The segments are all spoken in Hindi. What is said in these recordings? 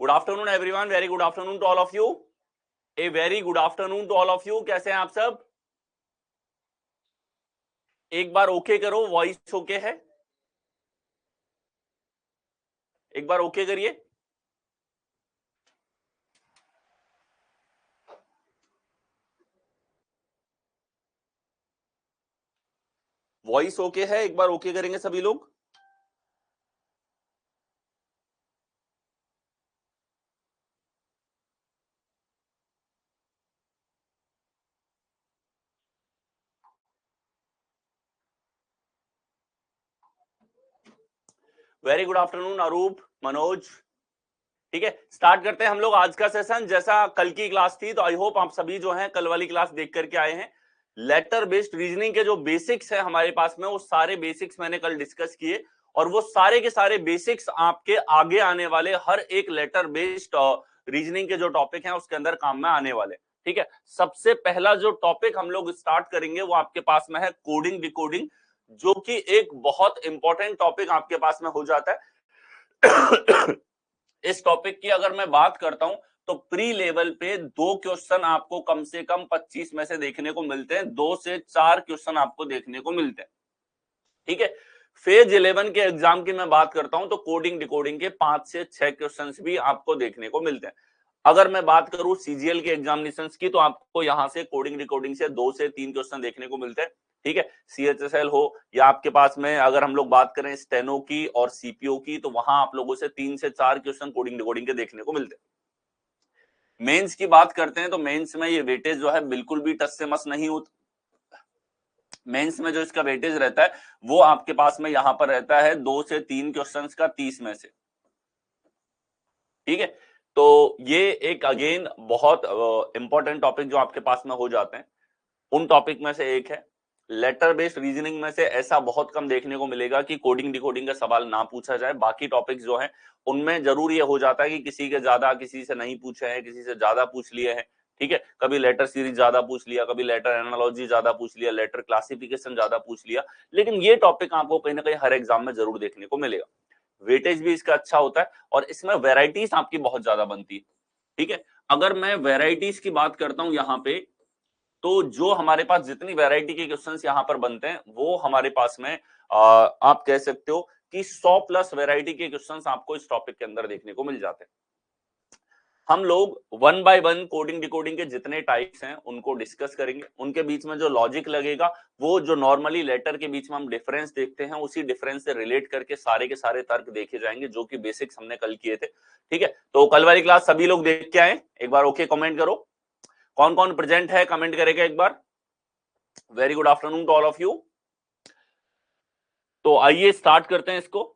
Good afternoon everyone, very good afternoon to all of you. A very good afternoon to all of you. कैसे हैं आप सब? एक बार ओके करो, वॉइस ओके है? एक बार ओके करिए। वॉइस ओके है? एक बार ओके करेंगे सभी लोग। Very good afternoon Arup, Manoj. ठीक है, स्टार्ट करते हैं हम लोग आज का सेशन। जैसा कल की क्लास थी, तो आई होप आप सभी जो हैं कल वाली क्लास देख करके आए हैं। लेटर बेस्ड रीजनिंग के जो बेसिक्स है हमारे पास में, वो सारे बेसिक्स मैंने कल डिस्कस किए, और वो सारे के सारे बेसिक्स आपके आगे आने वाले हर एक लेटर बेस्ड रीजनिंग के जो टॉपिक हैं उसके अंदर काम में आने वाले। ठीक है, सबसे पहला जो टॉपिक हम लोग स्टार्ट करेंगे वो आपके पास में है कोडिंग डिकोडिंग, जो कि एक बहुत इंपॉर्टेंट टॉपिक आपके पास में हो जाता है। इस टॉपिक की अगर मैं बात करता हूं तो प्री लेवल पे 2 क्वेश्चन आपको कम से कम 25 में से देखने को मिलते हैं, 2 से 4 क्वेश्चन आपको देखने को मिलते हैं। ठीक है, फेज 11 के एग्जाम की मैं बात करता हूं तो कोडिंग डिकोडिंग के 5 से 6 क्वेश्चन भी आपको देखने को मिलते हैं। अगर मैं बात करूं सीजीएल के एग्जामिनेशंस की, तो आपको यहां से कोडिंग डिकोडिंग से 2 से 3 क्वेश्चन देखने को मिलते हैं। ठीक है, सीएचएसएल हो या आपके पास में अगर हम लोग बात करें स्टेनो की और सीपीओ की, तो वहां आप लोगों से 3 से 4 क्वेश्चन कोडिंग डिकोडिंग के देखने को मिलते हैं। मेंस की बात करते हैं तो मेंस में ये वेटेज जो है बिल्कुल भी टस से मस नहीं होता। मेंस में जो इसका वेटेज रहता है वो आपके पास में यहां पर रहता है 2 से 3 क्वेश्चंस का 30 में से। ठीक है, तो ये एक अगेन बहुत इंपॉर्टेंट टॉपिक जो आपके पास में हो जाते हैं, उन टॉपिक में से एक है। लेटर बेस्ड रीजनिंग में से ऐसा बहुत कम देखने को मिलेगा कि कोडिंग डिकोडिंग का सवाल ना पूछा जाए। बाकी टॉपिक्स जो हैं उनमें जरूर ये हो जाता है कि किसी के ज्यादा, किसी से नहीं पूछे हैं, किसी से ज्यादा पूछ लिए हैं। ठीक है, कभी लेटर सीरीज ज्यादा पूछ लिया, कभी लेटर एनालॉजी ज्यादा पूछ लिया, लेटर क्लासिफिकेशन ज्यादा पूछ लिया, लेकिन ये टॉपिक आपको कहीं ना कहीं हर एग्जाम में जरूर देखने को मिलेगा। वेटेज भी इसका अच्छा होता है और इसमें वेराइटीज आपकी बहुत ज्यादा बनती है। ठीक है, अगर मैं वेराइटीज की बात करता हूं यहाँ पे, तो जो हमारे पास जितनी वैरायटी के क्वेश्चंस यहाँ पर बनते हैं वो हमारे पास में आप कह सकते हो कि 100 प्लस वैरायटी के क्वेश्चंस आपको इस टॉपिक के अंदर देखने को मिल जाते हैं। हम लोग one by one coding decoding के जितने टाइप्स हैं उनको डिस्कस करेंगे, उनके बीच में जो लॉजिक लगेगा, वो जो नॉर्मली लेटर के बीच में हम डिफरेंस देखते हैं उसी डिफरेंस से रिलेट करके सारे के सारे तर्क देखे जाएंगे, जो कि बेसिक्स हमने कल किए थे। ठीक है, तो कल वाली क्लास सभी लोग देख के आए? एक बार ओके कमेंट करो, कौन कौन प्रेजेंट है कमेंट करेगा एक बार। Very good afternoon to all of you. तो आइए स्टार्ट करते हैं इसको।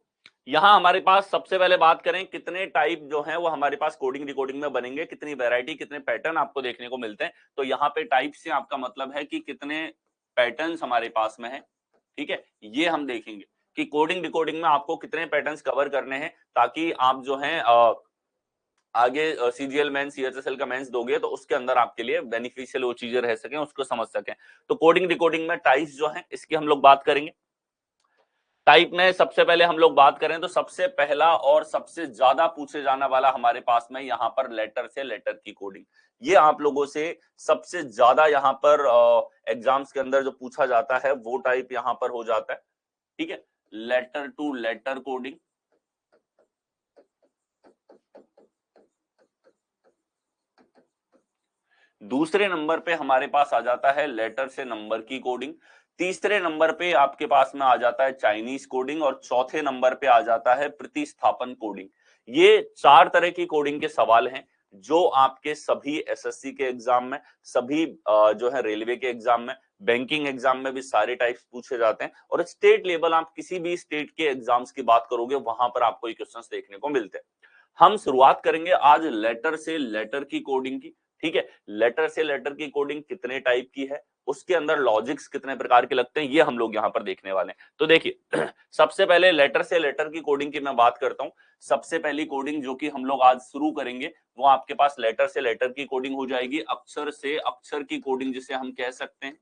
यहां हमारे पास सबसे पहले बात करें कितने टाइप जो है वो हमारे पास कोडिंग डिकोडिंग में बनेंगे, कितनी वैरायटी, कितने पैटर्न आपको देखने को मिलते हैं। तो यहाँ पे टाइप से आपका मतलब है कि कितने पैटर्न्स हमारे पास में है। ठीक है, ये हम देखेंगे कि कोडिंग डिकोडिंग में आपको कितने पैटर्न्स कवर करने हैं, ताकि आप जो है आगे सीजीएल मेंस सीएचएसएल का मेंस दोगे तो उसके अंदर आपके लिए बेनिफिशियल वो चीजें रह सकें, उसको समझ सकें। तो कोडिंग डिकोडिंग में टाइप्स जो है इसकी हम लोग बात करेंगे। टाइप में सबसे पहले हम लोग बात करें तो सबसे पहला और सबसे ज्यादा पूछे जाने वाला हमारे पास में यहाँ पर लेटर से लेटर की कोडिंग, ये आप लोगों से सबसे ज्यादा यहाँ पर एग्जाम्स के अंदर जो पूछा जाता है वो टाइप यहाँ पर हो जाता है। ठीक है, लेटर टू लेटर कोडिंग। दूसरे नंबर पे हमारे पास आ जाता है लेटर से नंबर की कोडिंग। तीसरे नंबर पे आपके पास में आ जाता है चाइनीज कोडिंग, और चौथे नंबर पे आ जाता है प्रतिस्थापन कोडिंग। ये 4 तरह की कोडिंग के सवाल हैं जो आपके सभी एसएससी के एग्जाम में, सभी जो है रेलवे के एग्जाम में, बैंकिंग एग्जाम में भी सारे टाइप्स पूछे जाते हैं, और स्टेट लेवल आप किसी भी स्टेट के एग्जाम्स की बात करोगे वहां पर आपको ये क्वेश्चंस देखने को मिलते हैं। हम शुरुआत करेंगे आज लेटर से लेटर की कोडिंग की। ठीक है, लेटर से लेटर की कोडिंग कितने टाइप की है, उसके अंदर लॉजिक्स कितने प्रकार के लगते हैं, ये हम लोग यहाँ पर देखने वाले हैं। तो देखिए सबसे पहले लेटर से लेटर की कोडिंग की मैं बात करता हूँ। सबसे पहली कोडिंग जो कि हम लोग आज शुरू करेंगे वो आपके पास लेटर से लेटर की कोडिंग हो जाएगी, अक्षर से अक्षर की कोडिंग जिसे हम कह सकते हैं।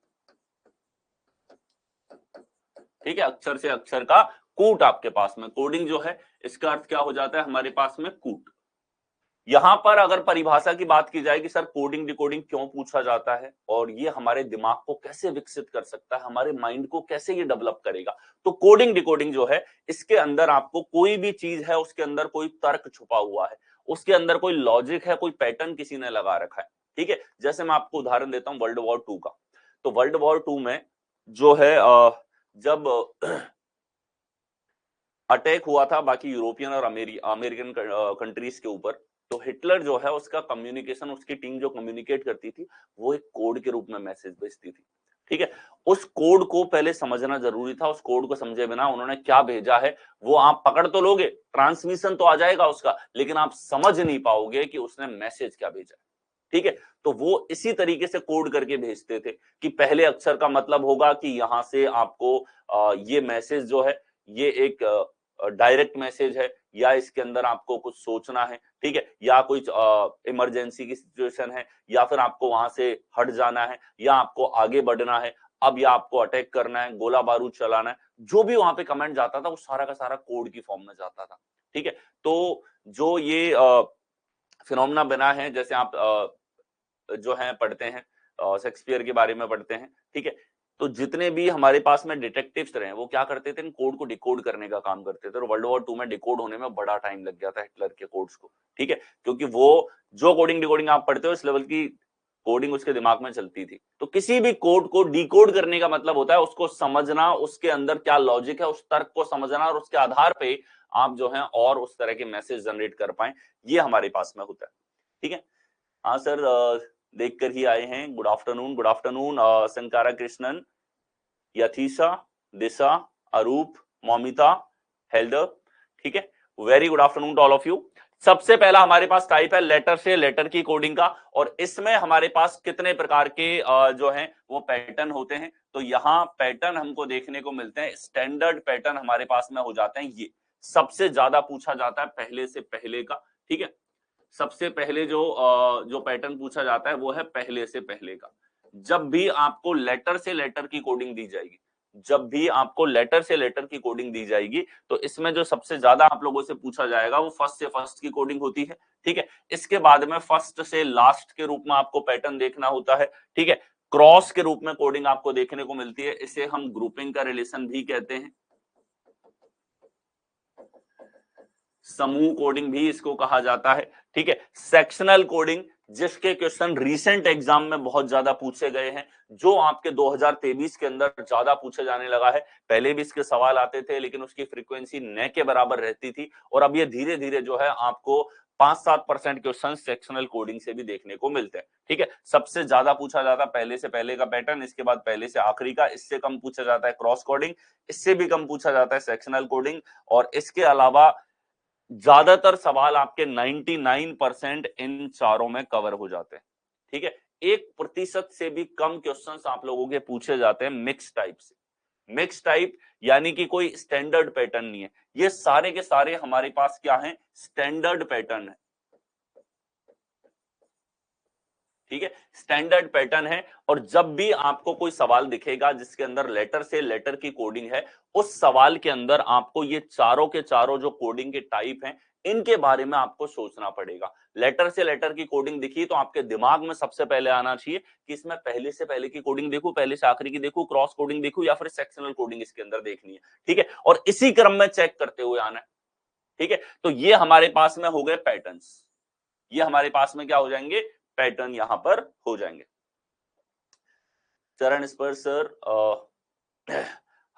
ठीक है, अक्षर से अक्षर का कूट आपके पास में कोडिंग जो है, इसका अर्थ क्या हो जाता है हमारे पास में? कूट। यहां पर अगर परिभाषा की बात की जाए कि सर कोडिंग डिकोडिंग क्यों पूछा जाता है और ये हमारे दिमाग को कैसे विकसित कर सकता है, हमारे माइंड को कैसे ये डेवलप करेगा, तो कोडिंग डिकोडिंग जो है इसके अंदर आपको कोई भी चीज है उसके अंदर कोई तर्क छुपा हुआ है, उसके अंदर कोई लॉजिक है, कोई पैटर्न किसी ने लगा रखा है। ठीक है, जैसे मैं आपको उदाहरण देता हूं वर्ल्ड वॉर 2 का। तो वर्ल्ड वॉर 2 में जो है जब अटैक हुआ था बाकी यूरोपियन और अमेरिकन कंट्रीज के ऊपर, तो हिटलर जो है उसका कम्युनिकेशन, उसकी टीम जो कम्युनिकेट करती थी वो एक कोड के रूप में मैसेज भेजती थी। ठीक है, उस कोड को पहले समझना जरूरी था। उस कोड को समझे बिना उन्होंने क्या भेजा है वो आप पकड़ तो लोगे, ट्रांसमिशन तो आ जाएगा उसका, लेकिन आप समझ नहीं पाओगे कि उसने मैसेज क्या भेजा। ठीक है, तो वो इसी तरीके से कोड करके भेजते थे कि पहले अक्षर का मतलब होगा कि यहां से आपको ये मैसेज जो है ये एक डायरेक्ट मैसेज है, या इसके अंदर आपको कुछ सोचना है। ठीक है, या कोई इमरजेंसी की सिचुएशन है, या फिर आपको वहां से हट जाना है, या आपको आगे बढ़ना है, अब या आपको अटैक करना है, गोला बारूद चलाना है। जो भी वहां पे कमेंट जाता था वो सारा का सारा कोड की फॉर्म में जाता था। ठीक है, तो जो ये फिनोमेना बना है, जैसे आप जो है पढ़ते हैं शेक्सपियर के बारे में पढ़ते हैं। ठीक है, तो जितने भी हमारे पास में डिटेक्टिव्स रहे वो क्या करते थे, इन कोड को डिकोड करने का काम करते थे, और वर्ल्ड वॉर 2 में डिकोड होने में बड़ा टाइम लग गया था हिटलर के कोड्स को। ठीक है, क्योंकि वो जो कोडिंग डिकोडिंग आप पढ़ते हो इस लेवल की कोडिंग उसके दिमाग में चलती थी। तो किसी भी कोड को डिकोड करने का मतलब होता है उसको समझना, उसके अंदर क्या लॉजिक है उस तर्क को समझना, और उसके आधार पे आप जो है और उस तरह के मैसेज जनरेट कर पाए, ये हमारे पास में होता है। ठीक है, हाँ सर, देख कर ही आए हैं। Good afternoon, good afternoon Sankara Krishnan, Yathisa, Disha, Arup, Moumita, Helder. ठीक है, very good afternoon to all of you. सबसे पहला हमारे पास टाइप है लेटर से लेटर की कोडिंग का, और इसमें हमारे पास कितने प्रकार के जो हैं वो पैटर्न होते हैं। तो यहाँ पैटर्न हमको देखने को मिलते हैं, स्टैंडर्ड पैटर्न हमारे पास में हो जाते हैं। ये सबसे ज्यादा पूछा जाता है पहले से पहले का। ठीक है, सबसे पहले जो पैटर्न पूछा जाता है वो है पहले से पहले का। जब भी आपको लेटर से लेटर की कोडिंग दी जाएगी, जब भी आपको लेटर से लेटर की कोडिंग दी जाएगी, तो इसमें जो सबसे ज्यादा आप लोगों से पूछा जाएगा वो फर्स्ट से फर्स्ट की कोडिंग होती है। ठीक है, इसके बाद में फर्स्ट से लास्ट के रूप में आपको पैटर्न देखना होता है। ठीक है, क्रॉस के रूप में कोडिंग आपको देखने को मिलती है, इसे हम ग्रुपिंग का रिलेशन भी कहते हैं, समूह कोडिंग भी इसको कहा जाता है। ठीक है, सेक्शनल कोडिंग, जिसके क्वेश्चन रीसेंट एग्जाम में बहुत ज्यादा पूछे गए हैं, जो आपके 2023 के अंदर ज्यादा पूछे जाने लगा है। पहले भी इसके सवाल आते थे लेकिन उसकी फ्रीक्वेंसी न के बराबर रहती थी, और अब ये धीरे धीरे जो है आपको 5-7% क्वेश्चन सेक्शनल कोडिंग से भी देखने को मिलते हैं। ठीक है, सबसे ज्यादा पूछा जाता है पहले से पहले का पैटर्न, इसके बाद पहले से आखिरी का, इससे कम पूछा जाता है क्रॉस कोडिंग, इससे भी कम पूछा जाता है सेक्शनल कोडिंग, और इसके अलावा ज्यादातर सवाल आपके 99% इन चारों में कवर हो जाते हैं। ठीक है, 1% से भी कम क्वेश्चंस आप लोगों के पूछे जाते हैं मिक्स टाइप से। मिक्स टाइप यानी कि कोई स्टैंडर्ड पैटर्न नहीं है, ये सारे के सारे हमारे पास क्या है, स्टैंडर्ड पैटर्न है। ठीक है, स्टैंडर्ड पैटर्न है, और जब भी आपको कोई सवाल दिखेगा जिसके अंदर लेटर से लेटर की कोडिंग है, उस सवाल के अंदर आपको ये चारों के चारों जो कोडिंग के टाइप हैं इनके बारे में आपको सोचना पड़ेगा। लेटर से लेटर की कोडिंग दिखी तो आपके दिमाग में सबसे पहले आना चाहिए कि इसमें पहले से पहले की कोडिंग देखूं, पहले से आखिरी की देखूं, क्रॉस कोडिंग देखूं, या फिर सेक्शनल कोडिंग इसके अंदर देखनी है। ठीक है, और इसी क्रम में चेक करते हुए आना है। ठीक है, तो ये हमारे पास में हो गए पैटर्न्स, ये हमारे पास में क्या हो जाएंगे, पैटर्न यहां पर हो जाएंगे। चरण स्पर्श सर,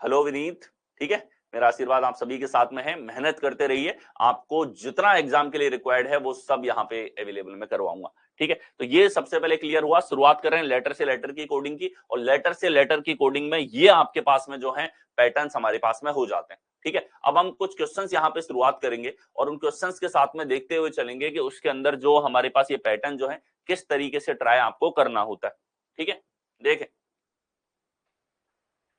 हेलो विनीत। ठीक है, मेरा आशीर्वाद आप सभी के साथ में है, मेहनत करते रहिए, आपको जितना एग्जाम के लिए रिक्वायर्ड है वो सब यहाँ पे अवेलेबल में करवाऊंगा। ठीक है, तो ये सबसे पहले क्लियर हुआ। शुरुआत कर रहे हैं लेटर से लेटर की कोडिंग की, और लेटर से लेटर की कोडिंग में ये आपके पास में जो है पैटर्न्स हमारे पास में हो जाते हैं। ठीक है, अब हम कुछ क्वेश्चंस यहाँ पे शुरुआत करेंगे, और उन क्वेश्चंस के साथ में देखते हुए चलेंगे कि उसके अंदर जो हमारे पास ये पैटर्न जो है किस तरीके से ट्राई आपको करना होता है। ठीक है, देखें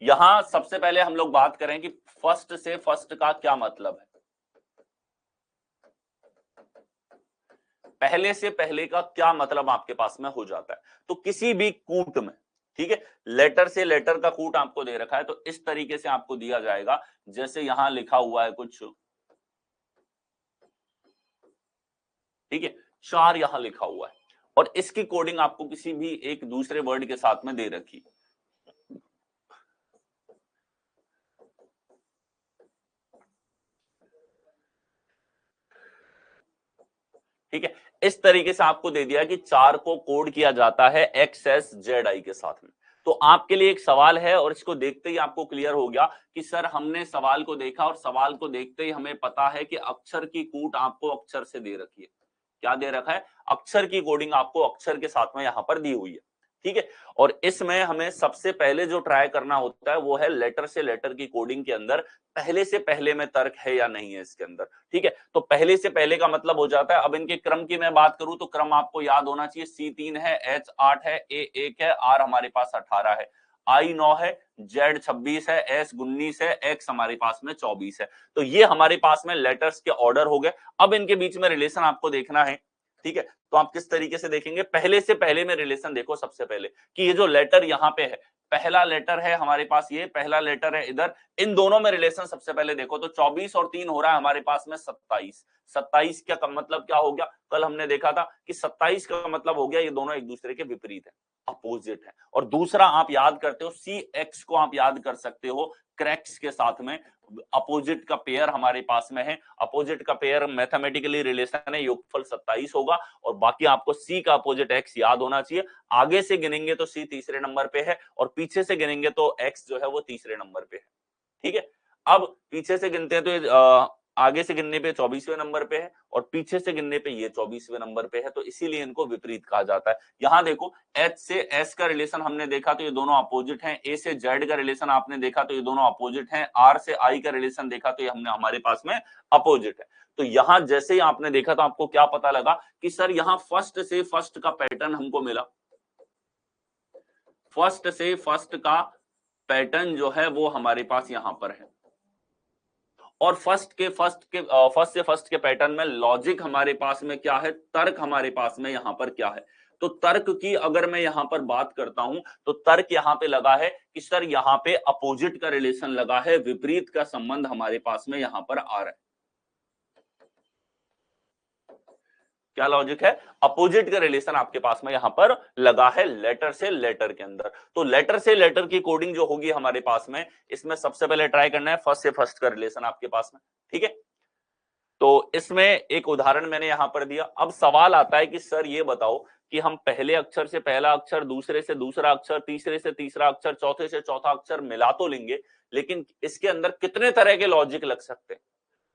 यहां सबसे पहले हम लोग बात करें कि फर्स्ट से फर्स्ट का क्या मतलब है। पहले से पहले का क्या मतलब आपके पास में हो जाता है, तो किसी भी कूट में, ठीक है, लेटर से लेटर का कूट आपको दे रखा है तो इस तरीके से आपको दिया जाएगा, जैसे यहां लिखा हुआ है कुछ। ठीक है, 4 यहां लिखा हुआ है और इसकी कोडिंग आपको किसी भी एक दूसरे वर्ड के साथ में दे रखी है। ठीक है, इस तरीके से आपको दे दिया कि 4 को कोड किया जाता है XSZI के साथ में। तो आपके लिए एक सवाल है और इसको देखते ही आपको क्लियर हो गया कि सर हमने सवाल को देखा और सवाल को देखते ही हमें पता है कि अक्षर की कूट आपको अक्षर से दे रखी है। क्या दे रखा है? अक्षर की कोडिंग आपको अक्षर के साथ में यहां पर दी हुई है। ठीक है, और इसमें हमें सबसे पहले जो ट्राई करना होता है वो है लेटर से लेटर की कोडिंग के अंदर पहले से पहले में तर्क है या नहीं है इसके अंदर। ठीक है, तो पहले से पहले का मतलब हो जाता है, अब इनके क्रम की मैं बात करूं तो क्रम आपको याद होना चाहिए। C3 है, H 8 है, A 1 है, R हमारे पास 18 है, I 9 है, Z 26 है, S 19 है, X हमारे पास में 24 है। तो ये हमारे पास में लेटर्स के ऑर्डर हो गए। अब इनके बीच में रिलेशन आपको देखना है। ठीक है, तो आप किस तरीके से देखेंगे? पहले से पहले में रिलेशन देखो सबसे पहले कि ये जो लेटर यहाँ पे है, पहला लेटर है हमारे पास, ये पहला लेटर है इधर, इन दोनों में रिलेशन सबसे पहले देखो तो 24 और 3 हो रहा है हमारे पास में 27। 27 का मतलब क्या हो गया? कल हमने देखा था कि 27 का मतलब हो गया ये दोनों एक दूसरे के विपरीत है, अपोजिट है। और दूसरा आप याद करते हो CX को आप याद कर सकते हो क्रैक्स के साथ में, अपोजिट का पेयर हमारे पास में है। अपोजिट का पेयर मैथमेटिकली रिलेशन है, योगफल 27 होगा और बाकी आपको C का अपोजिट X याद होना चाहिए। आगे से गिनेंगे तो C तीसरे नंबर पे है और पीछे से गिनेंगे तो X जो है वो तीसरे नंबर पे है। ठीक है, अब पीछे से गिनते हैं तो आगे से गिनने पे 24वें नंबर पे है और पीछे से गिनने पे ये 24वें नंबर पे है, तो इसीलिए इनको विपरीत कहा जाता है। यहां देखो H से S का रिलेशन हमने देखा तो ये दोनों अपोजिट हैं, A से Z का रिलेशन आपने देखा तो ये दोनों अपोजिट हैं, R से I का रिलेशन देखा तो ये हमने हमारे पास में अपोजिट है। तो यहां जैसे ही आपने देखा तो आपको क्या पता लगा कि सर यहां फर्स्ट से फर्स्ट का पैटर्न हमको मिला, फर्स्ट से फर्स्ट का पैटर्न जो है वो हमारे पास यहां पर है और फर्स्ट से फर्स्ट के पैटर्न में लॉजिक हमारे पास में क्या है, तर्क हमारे पास में यहां पर क्या है। तो तर्क की अगर मैं यहां पर बात करता हूं तो तर्क यहां पे लगा है कि सर यहां पे अपोजिट का रिलेशन लगा है, विपरीत का संबंध हमारे पास में यहां पर आ रहा है। क्या लॉजिक है? अपोजिट का रिलेशन आपके पास में यहां पर लगा है लेटर से लेटर के अंदर। तो लेटर से लेटर की कोडिंग जो होगी हमारे पास में, इसमें सबसे पहले ट्राई करना है फर्स्ट से फर्स्ट का रिलेशन आपके पास में। ठीक है, तो इसमें एक उदाहरण मैंने यहां पर दिया। अब सवाल आता है कि सर ये बताओ कि हम पहले अक्षर से पहला अक्षर, दूसरे से दूसरा अक्षर, तीसरे से तीसरा अक्षर, चौथे से चौथा अक्षर मिला तो लेंगे, लेकिन इसके अंदर कितने तरह के लॉजिक लग सकते हैं,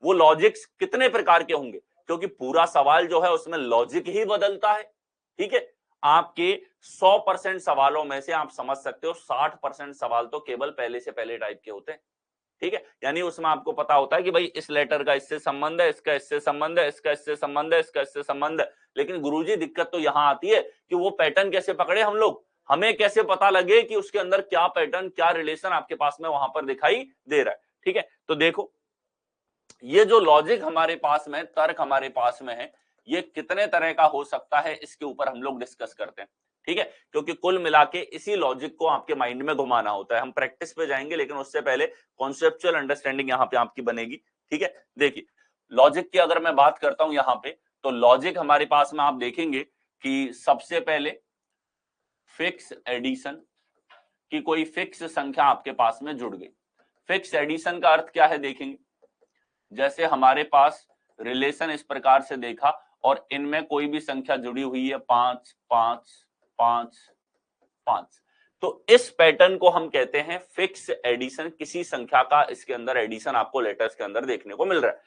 वो लॉजिक्स कितने प्रकार के होंगे? क्योंकि पूरा सवाल जो है उसमें लॉजिक ही बदलता है। ठीक है, आपके 100% सवालों में से आप समझ सकते हो 60% सवाल तो केवल पहले से पहले टाइप के होते हैं। ठीक है, यानी उसमें आपको पता होता है कि भाई इस लेटर का इससे संबंध है, इसका इससे संबंध है, इसका इससे संबंध है, इसका इससे संबंध है। लेकिन गुरुजी दिक्कत तो यहां आती है कि वो पैटर्न कैसे पकड़े हम लोग, हमें कैसे पता लगे कि उसके अंदर क्या पैटर्न, क्या रिलेशन आपके पास में वहां पर दिखाई दे रहा है। ठीक है, तो देखो ये जो लॉजिक हमारे पास में, तर्क हमारे पास में है, ये कितने तरह का हो सकता है इसके ऊपर हम लोग डिस्कस करते हैं। ठीक है, क्योंकि कुल मिला के इसी लॉजिक को आपके माइंड में घुमाना होता है। हम प्रैक्टिस पे जाएंगे लेकिन उससे पहले कॉन्सेप्चुअल अंडरस्टैंडिंग यहाँ पे आपकी बनेगी। ठीक है, देखिए लॉजिक की अगर मैं बात करता हूं यहाँ पे, तो लॉजिक हमारे पास में आप देखेंगे कि सबसे पहले फिक्स एडिशन की कोई फिक्स संख्या आपके पास में जुड़ गई। फिक्स एडिशन का अर्थ क्या है देखेंगे, जैसे हमारे पास रिलेशन इस प्रकार से देखा और इनमें कोई भी संख्या जुड़ी हुई है 5 5 5 5, तो इस पैटर्न को हम कहते हैं फिक्स एडिशन। किसी संख्या का इसके अंदर एडिशन आपको लेटर्स के अंदर देखने को मिल रहा है।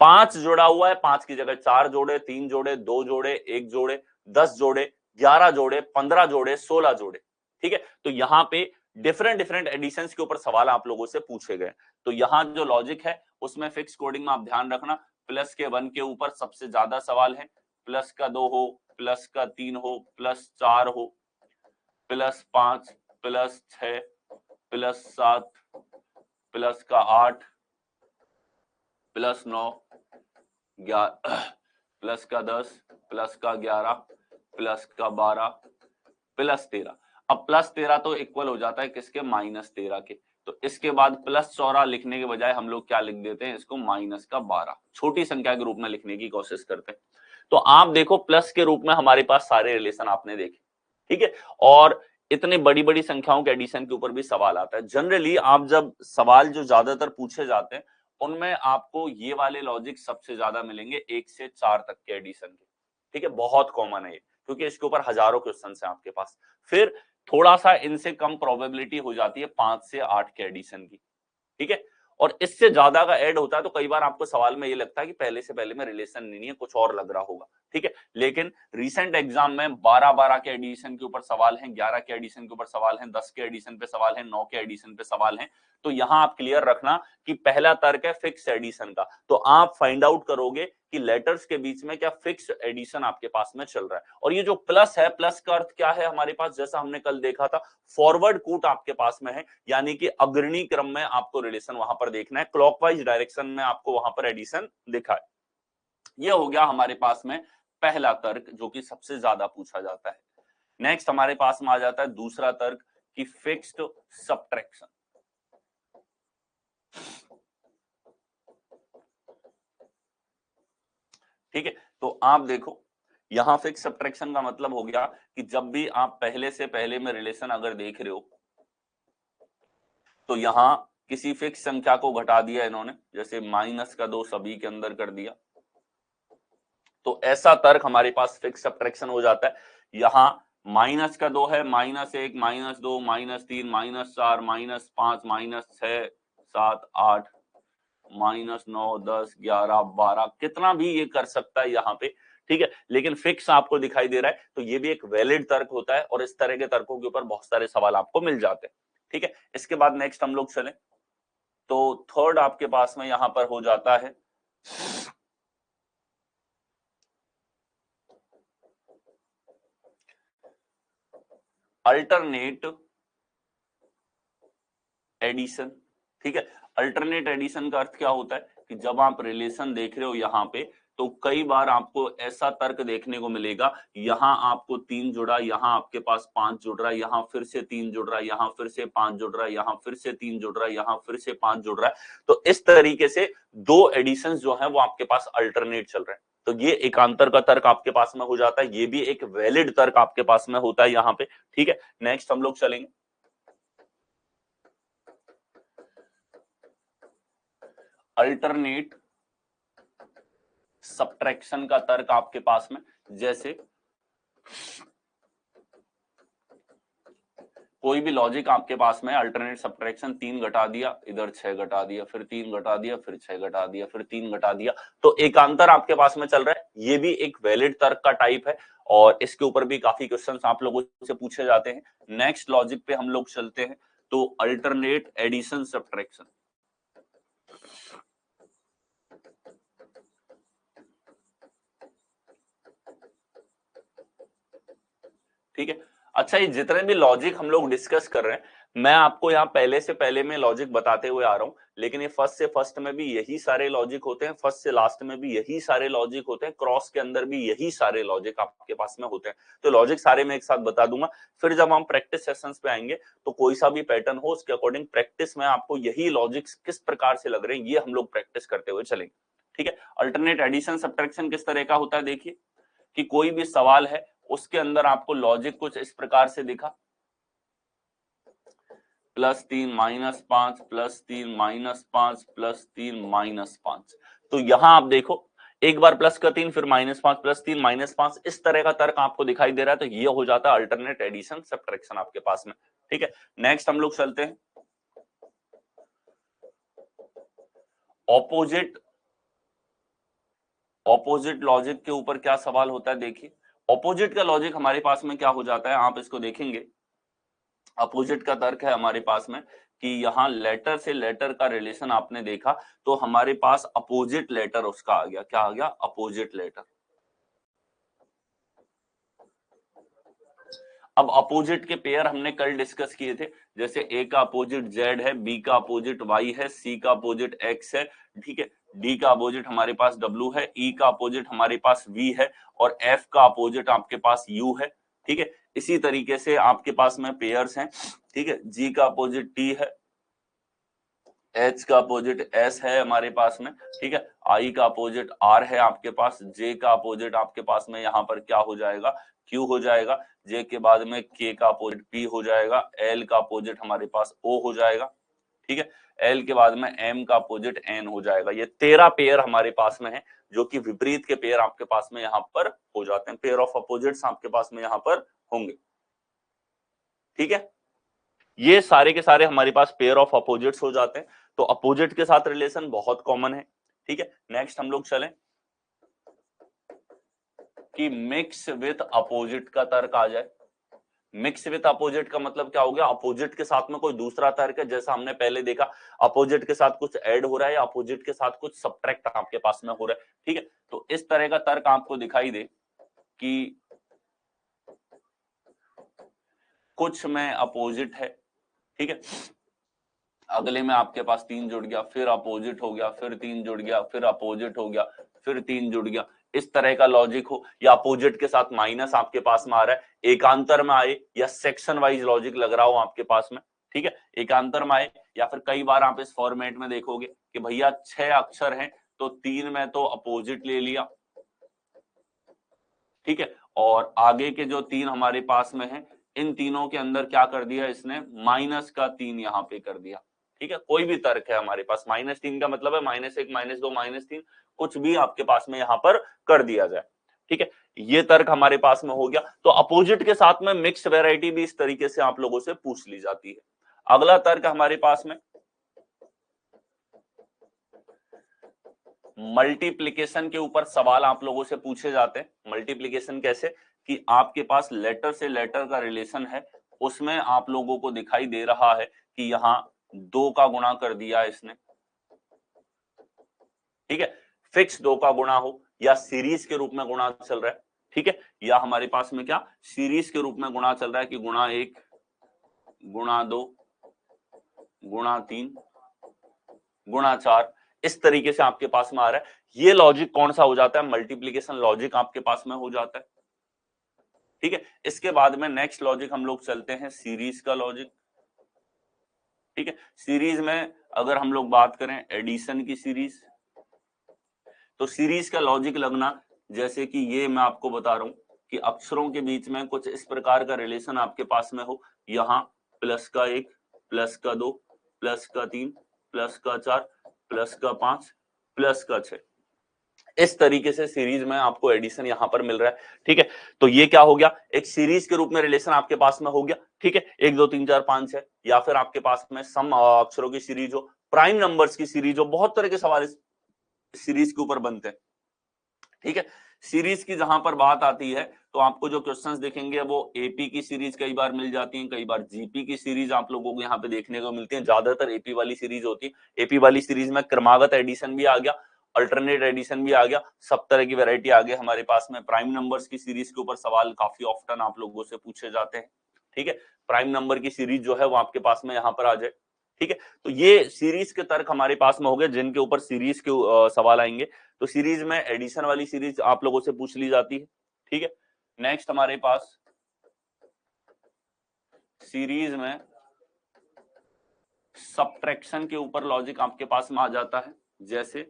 5 जुड़ा हुआ है, 5 की जगह 4 जोड़े, 3 जोड़े, 2 जोड़े, 1 जोड़े, 10 जोड़े, 11 जोड़े, 15 जोड़े, 16 जोड़े। ठीक है, तो यहाँ पे डिफरेंट डिफरेंट एडिशंस के ऊपर सवाल आप लोगों से पूछे गए। तो यहाँ जो लॉजिक है उसमें फिक्स कोडिंग में आप ध्यान रखना, प्लस के 1 के ऊपर सबसे ज्यादा सवाल है, प्लस का 2 हो, प्लस का 3 हो, प्लस 4 हो, प्लस 5, प्लस 6, प्लस 7, प्लस का 8, प्लस 9, 11, प्लस का 10, प्लस का 11, प्लस का 12, प्लस 13। अब प्लस 13 तो इक्वल हो जाता है किसके, माइनस 13 के। तो इसके बाद प्लस 14 लिखने के बजाय हम लोग क्या लिख देते हैं, इसको माइनस का 12, छोटी संख्या के रूप में लिखने की कोशिश करते हैं। तो आप देखो प्लस के रूप में हमारे पास सारे रिलेशन आपने देखे, ठीक है। और इतनी बड़ी बड़ी संख्याओं के एडिशन के ऊपर भी सवाल आता है। जनरली आप जब सवाल जो ज्यादातर पूछे जाते हैं उनमें आपको ये वाले लॉजिक सबसे ज्यादा मिलेंगे 1 से 4 तक के एडिशन के, ठीक है। बहुत कॉमन है ये, क्योंकि इसके ऊपर हजारों क्वेश्चन है आपके पास। फिर थोड़ा सा इनसे कम प्रोबेबिलिटी हो जाती है 5 से 8 के एडिशन की, ठीक है। और इससे ज्यादा का ऐड होता है तो कई बार आपको सवाल में ये लगता है कि पहले से पहले में रिलेशन नहीं है, कुछ और लग रहा होगा, ठीक है। लेकिन रीसेंट एग्जाम में 12-12 के एडिशन के ऊपर सवाल हैं, 11 के एडिशन के ऊपर सवाल हैं, 10 के एडिशन पे सवाल हैं, 9 के एडिशन पे सवाल हैं। तो यहां आप क्लियर रखना कि पहला तर्क है फिक्स एडिशन का। तो आप फाइंड आउट करोगे कि लेटर्स के बीच में क्या फिक्स एडिशन आपके पास में चल रहा है। और ये जो प्लस है, प्लस का अर्थ क्या है हमारे पास, जैसा हमने कल देखा था, फॉरवर्ड कूट आपके पास में है, यानी कि अग्रणी क्रम में आपको रिलेशन वहां पर देखना है, क्लॉकवाइज डायरेक्शन में आपको वहां पर एडिशन दिखा है। ये हो गया हमारे पास में पहला तर्क जो कि सबसे ज्यादा पूछा जाता है। नेक्स्ट हमारे पास में आ जाता है दूसरा तर्क कि फिक्स्ड सब्ट्रैक्शन। ठीक है, तो आप देखो यहां फिक्स सब्ट्रैक्शन का मतलब हो गया कि जब भी आप पहले से पहले में रिलेशन अगर देख रहे हो तो यहां किसी फिक्स संख्या को घटा दिया इन्होंने, जैसे -2 सभी के अंदर कर दिया, तो ऐसा तर्क हमारे पास फिक्स सब्ट्रैक्शन हो जाता है। यहां -2 है, -1, -2, -3, -4, -5, -6, 7, 8, -9, 10, 11, 12, कितना भी ये कर सकता है यहाँ पे, ठीक है। लेकिन फिक्स आपको दिखाई दे रहा है तो ये भी एक वैलिड तर्क होता है और इस तरह के तर्कों के ऊपर बहुत सारे सवाल आपको मिल जाते हैं, ठीक है। इसके बाद नेक्स्ट हम लोग चले तो थर्ड आपके पास में यहां पर हो जाता है अल्टरनेट एडिशन, ठीक है। अल्टरनेट एडिशन का अर्थ क्या होता है कि जब आप रिलेशन देख रहे हो यहाँ पे तो कई बार आपको ऐसा तर्क देखने को मिलेगा, यहाँ आपको 3 जुड़ा, यहाँ आपके पास 5 जुड़ रहा है, यहाँ फिर से 3 जुड़ रहा है, यहाँ फिर से 5 जुड़ रहा है, यहाँ फिर से 3 जुड़ रहा है, यहाँ फिर से 5 जुड़ रहा है। तो इस तरीके से 2 एडिशन जो है वो आपके पास अल्टरनेट चल रहे हैं। तो ये एकांतर का तर्क आपके पास में हो जाता है, ये भी एक वैलिड तर्क आपके पास में होता है यहाँ पे, ठीक है। नेक्स्ट हम लोग चलेंगे अल्टरनेट सब्ट्रैक्शन का तर्क आपके पास में, जैसे कोई भी लॉजिक आपके पास में अल्टरनेट सब्ट्रैक्शन, 3 घटा दिया इधर 6 घटा दिया, फिर 3 घटा दिया, फिर 6 घटा दिया, फिर 3 घटा दिया, तो एकांतर आपके पास में चल रहा है। ये भी एक वैलिड तर्क का टाइप है और इसके ऊपर भी काफी क्वेश्चंस आप लोगों से पूछे जाते हैं। नेक्स्ट लॉजिक पे हम लोग चलते हैं तो अल्टरनेट एडिशन सब्ट्रैक्शन, ठीक है। अच्छा, ये जितने भी लॉजिक हम लोग डिस्कस कर रहे हैं मैं आपको यहाँ पहले से पहले में लॉजिक बताते हुए आ रहा हूं, लेकिन ये फर्स्ट से फर्स्ट में भी यही सारे लॉजिक होते हैं, फर्स्ट से लास्ट में भी यही सारे लॉजिक होते हैं, क्रॉस के अंदर भी यही सारे लॉजिक आपके पास में होते हैं। तो लॉजिक सारे मैं एक साथ बता दूंगा, फिर जब हम प्रैक्टिस सेशंस पे आएंगे तो कोई सा भी पैटर्न हो उसके अकॉर्डिंग प्रैक्टिस में आपको यही लॉजिक्स किस प्रकार से लग रहे हैं ये हम लोग प्रैक्टिस करते हुए चलेंगे, ठीक है। अल्टरनेट एडिशन सब्ट्रैक्शन किस तरह का होता है, देखिए कि कोई भी सवाल है उसके अंदर आपको लॉजिक कुछ इस प्रकार से दिखा, +3 -5 +3 -5 +3 -5। तो यहां आप देखो एक बार +3 फिर -5 +3 -5, इस तरह का तर्क आपको दिखाई दे रहा है, तो ये हो जाता है अल्टरनेट एडिशन सब्ट्रैक्शन आपके पास में, ठीक है। नेक्स्ट हम लोग चलते हैं ऑपोजिट ऑपोजिट लॉजिक के ऊपर क्या सवाल होता है। देखिए ऑपोजिट का लॉजिक हमारे पास में क्या हो जाता है, आप इसको देखेंगे अपोजिट का तर्क है हमारे पास में कि यहाँ लेटर से लेटर का रिलेशन आपने देखा तो हमारे पास अपोजिट लेटर उसका आ गया, क्या आ गया, अपोजिट लेटर। अब अपोजिट के पेयर हमने कल डिस्कस किए थे, जैसे ए का अपोजिट जेड है, बी का अपोजिट वाई है, सी का अपोजिट एक्स है, ठीक है, डी का अपोजिट हमारे पास डब्ल्यू है, ई का अपोजिट हमारे पास वी है और एफ का अपोजिट आपके पास यू है, ठीक है। इसी तरीके से आपके पास में पेयर्स हैं, ठीक है, जी का अपोजिट टी है, H का अपोजिट S है हमारे पास में, ठीक है। I का अपोजिट R है आपके पास, J का अपोजिट आपके पास में यहाँ पर क्या हो जाएगा, Q हो जाएगा, J के बाद में K का अपोजिट P हो जाएगा, L का अपोजिट हमारे पास O हो जाएगा, ठीक है। L के बाद में M का अपोजिट N हो जाएगा। ये 13 पेयर हमारे पास में है, जो कि विपरीत के पेयर आपके पास में यहाँ पर हो जाते हैं, पेयर ऑफ अपोजिट्स आपके पास में यहाँ पर होंगे, ठीक है। ये सारे के सारे हमारे पास पेयर ऑफ अपोजिट्स हो जाते हैं। तो अपोजिट के साथ रिलेशन बहुत कॉमन है, ठीक है। नेक्स्ट हम लोग चलें कि मिक्स विथ अपोजिट का तर्क आ जाए। मिक्स विथ अपोजिट का मतलब क्या हो गया, अपोजिट के साथ में कोई दूसरा तर्क है, जैसा हमने पहले देखा अपोजिट के साथ कुछ ऐड हो रहा है या अपोजिट के साथ कुछ सब्ट्रैक्ट आपके पास में हो रहा है, ठीक है। तो इस तरह का तर्क आपको दिखाई दे कि कुछ में अपोजिट है, ठीक है, अगले में आपके पास 3 जुड़ गया, फिर अपोजिट हो गया, फिर 3 जुड़ गया, फिर अपोजिट हो गया, फिर 3 जुड़ गया, इस तरह का लॉजिक हो, या अपोजिट के साथ माइनस आपके पास में आ रहा है, एकांतर में आए या सेक्शन वाइज लॉजिक लग रहा हो आपके पास में, ठीक है, एकांतर में आए, या फिर कई बार आप इस फॉर्मेट में देखोगे कि भैया 6 अक्षर हैं तो 3 में तो अपोजिट ले लिया, ठीक है, और आगे के जो 3 हमारे पास में है इन तीनों के अंदर क्या कर दिया इसने, माइनस का 3 यहाँ पे कर दिया, ठीक है। कोई भी तर्क है हमारे पास, -3 का मतलब है -1 -2 -3, कुछ भी आपके पास में यहाँ पर कर दिया जाए, ठीक है। ये तर्क हमारे पास में हो गया। तो अपोजिट के साथ में मिक्स वैरायटी भी इस तरीके से आप लोगों से पूछ ली जाती है। अगला तर्क हमारे पास में मल्टीप्लिकेशन के ऊपर सवाल आप लोगों से पूछे जाते हैं। मल्टीप्लिकेशन कैसे, कि आपके पास लेटर से लेटर का रिलेशन है, उसमें आप लोगों को दिखाई दे रहा है कि यहाँ 2 का गुणा कर दिया इसने, ठीक है, फिक्स 2 का गुणा हो या सीरीज के रूप में गुणा चल रहा है, ठीक है, या हमारे पास में क्या सीरीज के रूप में गुणा चल रहा है कि गुणा 1 गुणा 2 गुणा 3 गुणा 4, इस तरीके से आपके पास में आ रहा है। ये लॉजिक कौन सा हो जाता है, मल्टीप्लिकेशन लॉजिक आपके पास में हो जाता है, ठीक है। इसके बाद में नेक्स्ट लॉजिक हम लोग चलते हैं सीरीज का लॉजिक, ठीक है। सीरीज में अगर हम लोग बात करें एडिशन की सीरीज, तो सीरीज का लॉजिक लगना जैसे कि ये मैं आपको बता रहा हूं कि अक्षरों के बीच में कुछ इस प्रकार का रिलेशन आपके पास में हो, यहाँ प्लस का 1 प्लस का 2 प्लस का 3 प्लस का 4 प्लस का 5 प्लस का 6, इस तरीके से सीरीज में आपको एडिशन यहां पर मिल रहा है, ठीक है। तो ये क्या हो गया, एक सीरीज के रूप में रिलेशन आपके पास में हो गया, ठीक है, 1 2 3 4 5 6, या फिर आपके पास में सम अक्षरों की सीरीज हो, प्राइम नंबर्स की सीरीज हो, बहुत तरह के सवाल इस सीरीज के ऊपर बनते हैं, ठीक है। सीरीज की जहां पर बात आती है तो आपको जो क्वेश्चंस दिखेंगे वो एपी की सीरीज कई बार मिल जाती हैं, कई बार जीपी की सीरीज आप लोगों को यहाँ पे देखने को मिलती है, ज्यादातर एपी वाली सीरीज होती है। एपी वाली सीरीज में क्रमागत एडिशन भी आ गया, अल्टरनेट एडिशन भी आ गया, सब तरह की वैरायटी आ गई हमारे पास में। प्राइम नंबर्स की सीरीज के ऊपर सवाल काफी ऑफ्टन आप लोगों से पूछे जाते हैं, ठीक है। प्राइम नंबर की सीरीज जो है वो आपके पास में यहाँ पर आ जाए, ठीक है। तो ये सीरीज के तर्क हमारे पास में हो गए जिनके ऊपर सीरीज के सवाल आएंगे। तो सीरीज में एडिशन वाली सीरीज आप लोगों से पूछ ली जाती है, ठीक है। नेक्स्ट हमारे पास सीरीज में सब्ट्रैक्शन के ऊपर लॉजिक आपके पास में आ जाता है, जैसे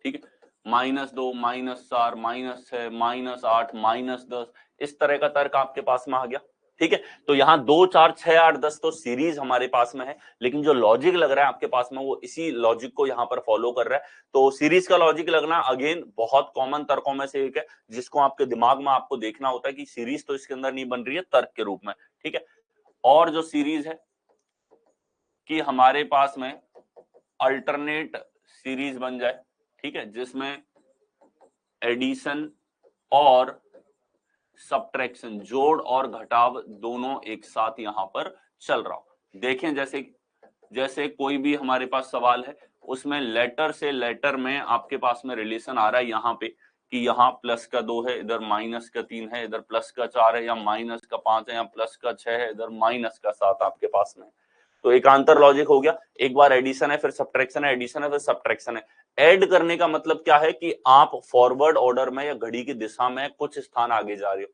ठीक है, -2 -4 -6 -8 -10, इस तरह का तर्क आपके पास में आ गया, ठीक है। तो यहाँ 2 4 6 8 10 तो सीरीज हमारे पास में है, लेकिन जो लॉजिक लग रहा है आपके पास में वो इसी लॉजिक को यहाँ पर फॉलो कर रहा है। तो सीरीज का लॉजिक लगना अगेन बहुत कॉमन तर्कों में से एक है, जिसको आपके दिमाग में आपको देखना होता है कि सीरीज तो इसके अंदर नहीं बन रही है तर्क के रूप में, ठीक है। और जो सीरीज है कि हमारे पास में अल्टरनेट सीरीज बन जाए, ठीक है, जिसमें एडिशन और सब्ट्रैक्शन, जोड़ और घटाव दोनों एक साथ यहां पर चल रहा हो। देखें जैसे जैसे कोई भी हमारे पास सवाल है उसमें लेटर से लेटर में आपके पास में रिलेशन आ रहा है यहाँ पे कि यहाँ प्लस का 2 है, इधर माइनस का 3 है, इधर प्लस का 4 है, या माइनस का 5 है, या प्लस का 6 है, इधर माइनस का 7 आपके पास में। तो एकांतर लॉजिक हो गया, एक बार एडिशन है फिर सब्ट्रैक्शन है, एडिशन है फिर सब्ट्रैक्शन है। ऐड करने का मतलब क्या है कि आप फॉरवर्ड ऑर्डर में या घड़ी की दिशा में कुछ स्थान आगे जा रहे हो,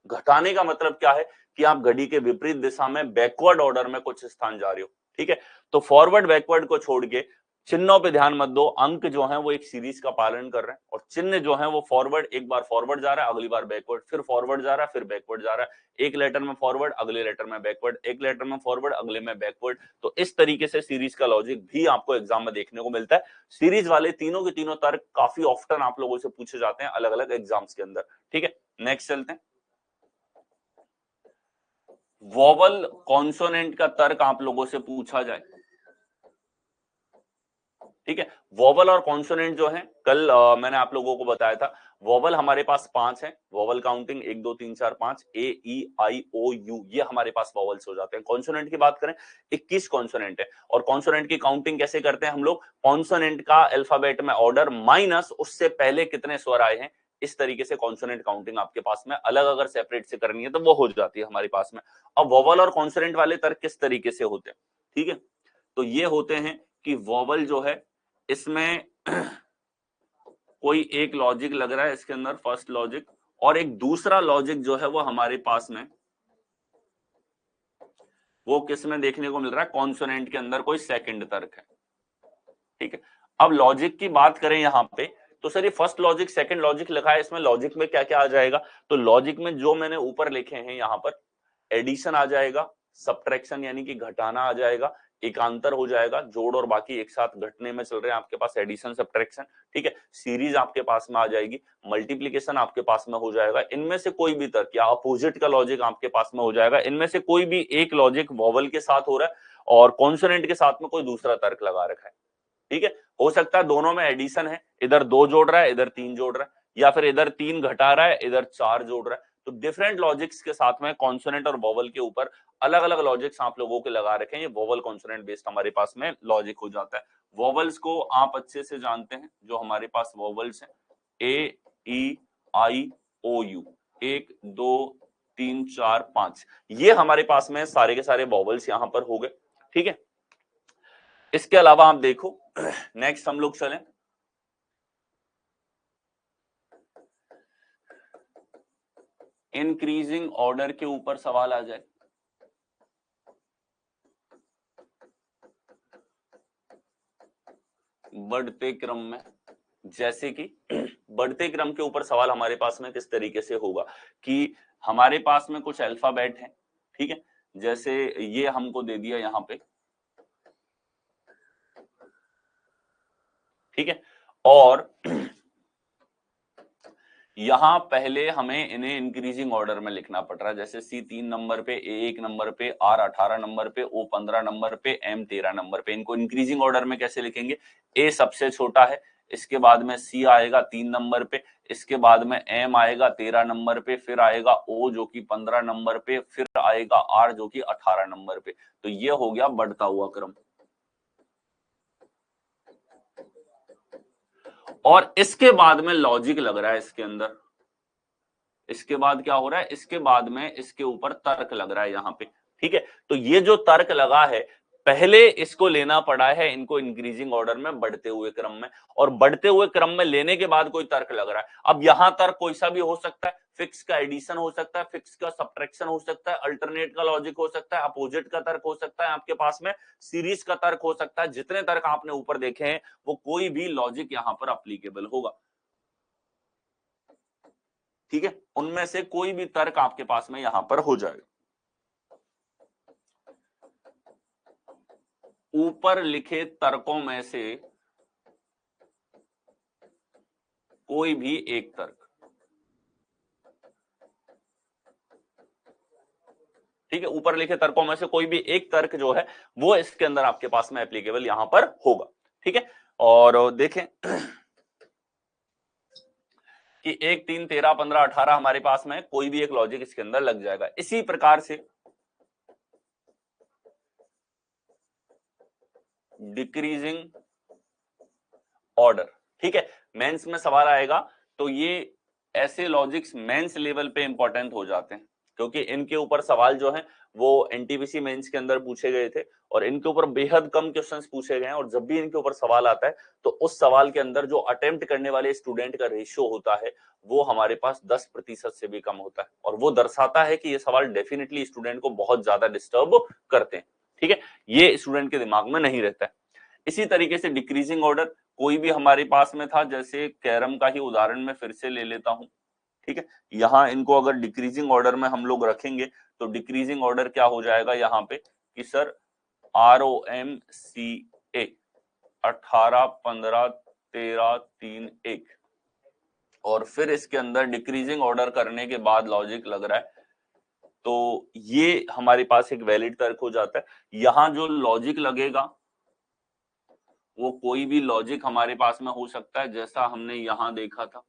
घटाने का मतलब क्या है कि आप घड़ी के विपरीत दिशा में बैकवर्ड ऑर्डर में कुछ स्थान जा रहे हो, ठीक है। तो फॉरवर्ड बैकवर्ड को छोड़ के चिन्हों पे ध्यान मत दो, अंक जो है वो एक सीरीज का पालन कर रहे हैं और चिन्ह जो है वो फॉरवर्ड, एक बार फॉरवर्ड जा रहा है, अगली बार बैकवर्ड, फिर फॉरवर्ड जा रहा है, फिर बैकवर्ड जा रहा है, एक लेटर में फॉरवर्ड, अगले लेटर में बैकवर्ड, एक लेटर में फॉरवर्ड, अगले में बैकवर्ड। तो इस तरीके से सीरीज का लॉजिक भी आपको एग्जाम में देखने को मिलता है। सीरीज वाले तीनों के तीनों तर्क काफी ऑफ्टन आप लोगों से पूछे जाते हैं अलग अलग एग्जाम्स के अंदर, ठीक है। नेक्स्ट चलते हैं। वोवल कॉन्सोनेंट का तर्क आप लोगों से पूछा जाए, ठीक है। वोवल और कॉन्सोनेंट जो है कल मैंने आप लोगों को बताया था, वोवल हमारे पास 5 है, vowel counting 1 2 3 4 5, A E I O U, ये हमारे पास वोवल्स हो जाते हैं। कॉन्सोनेंट की बात करें 21 कॉन्सोनेंट है और कॉन्सोनेंट की काउंटिंग कैसे करते हैं हम लोग, कॉन्सोनेंट का अल्फाबेट में ऑर्डर माइनस उससे पहले कितने स्वर आए हैं, इस तरीके से कॉन्सोनेंट काउंटिंग आपके पास में अलग अगर सेपरेट से करनी है तो वो हो जाती है हमारे पास में। अब वोवल और कॉन्सोनेंट वाले तर्क किस तरीके से होते हैं, ठीक है। तो ये होते हैं कि वोवल जो है इसमें कोई एक लॉजिक लग रहा है इसके अंदर, फर्स्ट लॉजिक, और एक दूसरा लॉजिक जो है वो हमारे पास में वो किस में देखने को मिल रहा है, कॉन्सोनेंट के अंदर कोई सेकंड तर्क है, ठीक है। अब लॉजिक की बात करें यहां पे, तो सर ये फर्स्ट लॉजिक सेकंड लॉजिक लिखा है, इसमें लॉजिक में क्या क्या आ जाएगा, तो लॉजिक में जो मैंने ऊपर लिखे हैं यहां पर, एडिशन आ जाएगा, सब्ट्रैक्शन यानी कि घटाना आ जाएगा, एकांतर हो जाएगा, जोड़ और बाकी एक साथ घटने में चल रहे हैं आपके पास, एडिशन सब्ट्रैक्शन, ठीक है। सीरीज आपके पास में आ जाएगी, मल्टीप्लीकेशन आपके पास में हो जाएगा, इनमें से कोई भी तर्क या अपोजिट का लॉजिक आपके पास में हो जाएगा, इनमें से कोई भी एक लॉजिक वोवल के साथ हो रहा है और कॉन्सोनेंट के साथ में कोई दूसरा तर्क लगा रखा है, ठीक है। हो सकता है दोनों में एडिशन है, इधर 2 जोड़ रहा है, इधर 3 जोड़ रहा है, या फिर इधर 3 घटा रहा है, इधर 4 जोड़ रहा है। तो डिफरेंट लॉजिक्स के साथ में कॉन्सोनेंट और वोवल के ऊपर अलग अलग लॉजिक्स आप लोगों के लगा रखे हैं, ये वोवल कॉन्सोनेंट बेस्ड हमारे पास में लॉजिक हो जाता है। वोवल्स को आप अच्छे से जानते हैं, जो हमारे पास वोवल्स हैं, ए ई आई ओ यू, 1 2 3 4 5, ये हमारे पास में सारे के सारे वोवल्स यहां पर हो गए, ठीक है। इसके अलावा आप देखो नेक्स्ट हम लोग चलें, इंक्रीजिंग ऑर्डर के ऊपर सवाल आ जाए, बढ़ते क्रम में, जैसे कि बढ़ते क्रम के ऊपर सवाल हमारे पास में किस तरीके से होगा कि हमारे पास में कुछ अल्फाबेट है, ठीक है, जैसे ये हमको दे दिया यहां पे, ठीक है, और यहां पहले हमें इन्हें इंक्रीजिंग ऑर्डर में लिखना पड़ रहा है, जैसे सी 3 नंबर पे, ए 1 नंबर पे, आर 18 नंबर पे, ओ 15 नंबर पे, एम 13 नंबर पे। इनको इंक्रीजिंग ऑर्डर में कैसे लिखेंगे, ए सबसे छोटा है, इसके बाद में सी आएगा 3 नंबर पे, इसके बाद में एम आएगा 13 नंबर पे, फिर आएगा ओ जो कि 15 नंबर पे, फिर आएगा आर जो कि 18 नंबर पे। तो ये हो गया बढ़ता हुआ क्रम। और इसके बाद में लॉजिक लग रहा है इसके अंदर, इसके बाद क्या हो रहा है, इसके बाद में इसके ऊपर तर्क लग रहा है यहां पे, ठीक है। तो ये जो तर्क लगा है, पहले इसको लेना पड़ा है इनको इंक्रीजिंग ऑर्डर में बढ़ते हुए क्रम में, और बढ़ते हुए क्रम में लेने के बाद कोई तर्क लग रहा है। अब यहां तर्क कोई सा भी हो सकता है, फिक्स का एडिशन हो सकता है, फिक्स का सब्ट्रैक्शन हो सकता है, अल्टरनेट का लॉजिक हो सकता है, अपोजिट का तर्क हो सकता है, आपके पास में सीरीज का तर्क हो सकता है। जितने तर्क आपने ऊपर देखे हैं वो कोई भी लॉजिक यहां पर अप्लीकेबल होगा, ठीक है, उनमें से कोई भी तर्क आपके पास में यहां पर हो जाएगा। ऊपर लिखे तर्कों में से कोई भी एक तर्क, ठीक है, ऊपर लिखे तर्कों में से कोई भी एक तर्क जो है वो इसके अंदर आपके पास में एप्लीकेबल यहां पर होगा, ठीक है। और देखें कि 1 3 13 15 18 हमारे पास में कोई भी एक लॉजिक इसके अंदर लग जाएगा। इसी प्रकार से डिक्रीजिंग ऑर्डर, ठीक है, मेंस में सवाल आएगा तो ये ऐसे लॉजिक्स मेंस लेवल पे इंपॉर्टेंट हो जाते हैं। क्योंकि इनके ऊपर सवाल जो है वो एनटीपीसी मेंस के अंदर पूछे गए थे और इनके ऊपर बेहद कम क्वेश्चंस पूछे गए हैं। और जब भी इनके ऊपर सवाल आता है तो उस सवाल के अंदर जो अटेम्प्ट करने वाले स्टूडेंट का रेशियो होता है वो हमारे पास 10% से भी कम होता है और वो दर्शाता है कि ये सवाल डेफिनेटली स्टूडेंट को बहुत ज्यादा डिस्टर्ब करते हैं। ठीक है, ये स्टूडेंट के दिमाग में नहीं रहता है। इसी तरीके से डिक्रीजिंग ऑर्डर कोई भी हमारे पास में था, जैसे कैरम का ही उदाहरण मैं फिर से ले लेता हूं। ठीक है, यहाँ इनको अगर डिक्रीजिंग ऑर्डर में हम लोग रखेंगे तो डिक्रीजिंग ऑर्डर क्या हो जाएगा यहाँ पे कि सर ROMCA 18 15 13 3 1 और फिर इसके अंदर डिक्रीजिंग ऑर्डर करने के बाद लॉजिक लग रहा है तो ये हमारे पास एक वैलिड तर्क हो जाता है। यहां जो लॉजिक लगेगा वो कोई भी लॉजिक हमारे पास में हो सकता है, जैसा हमने यहां देखा था।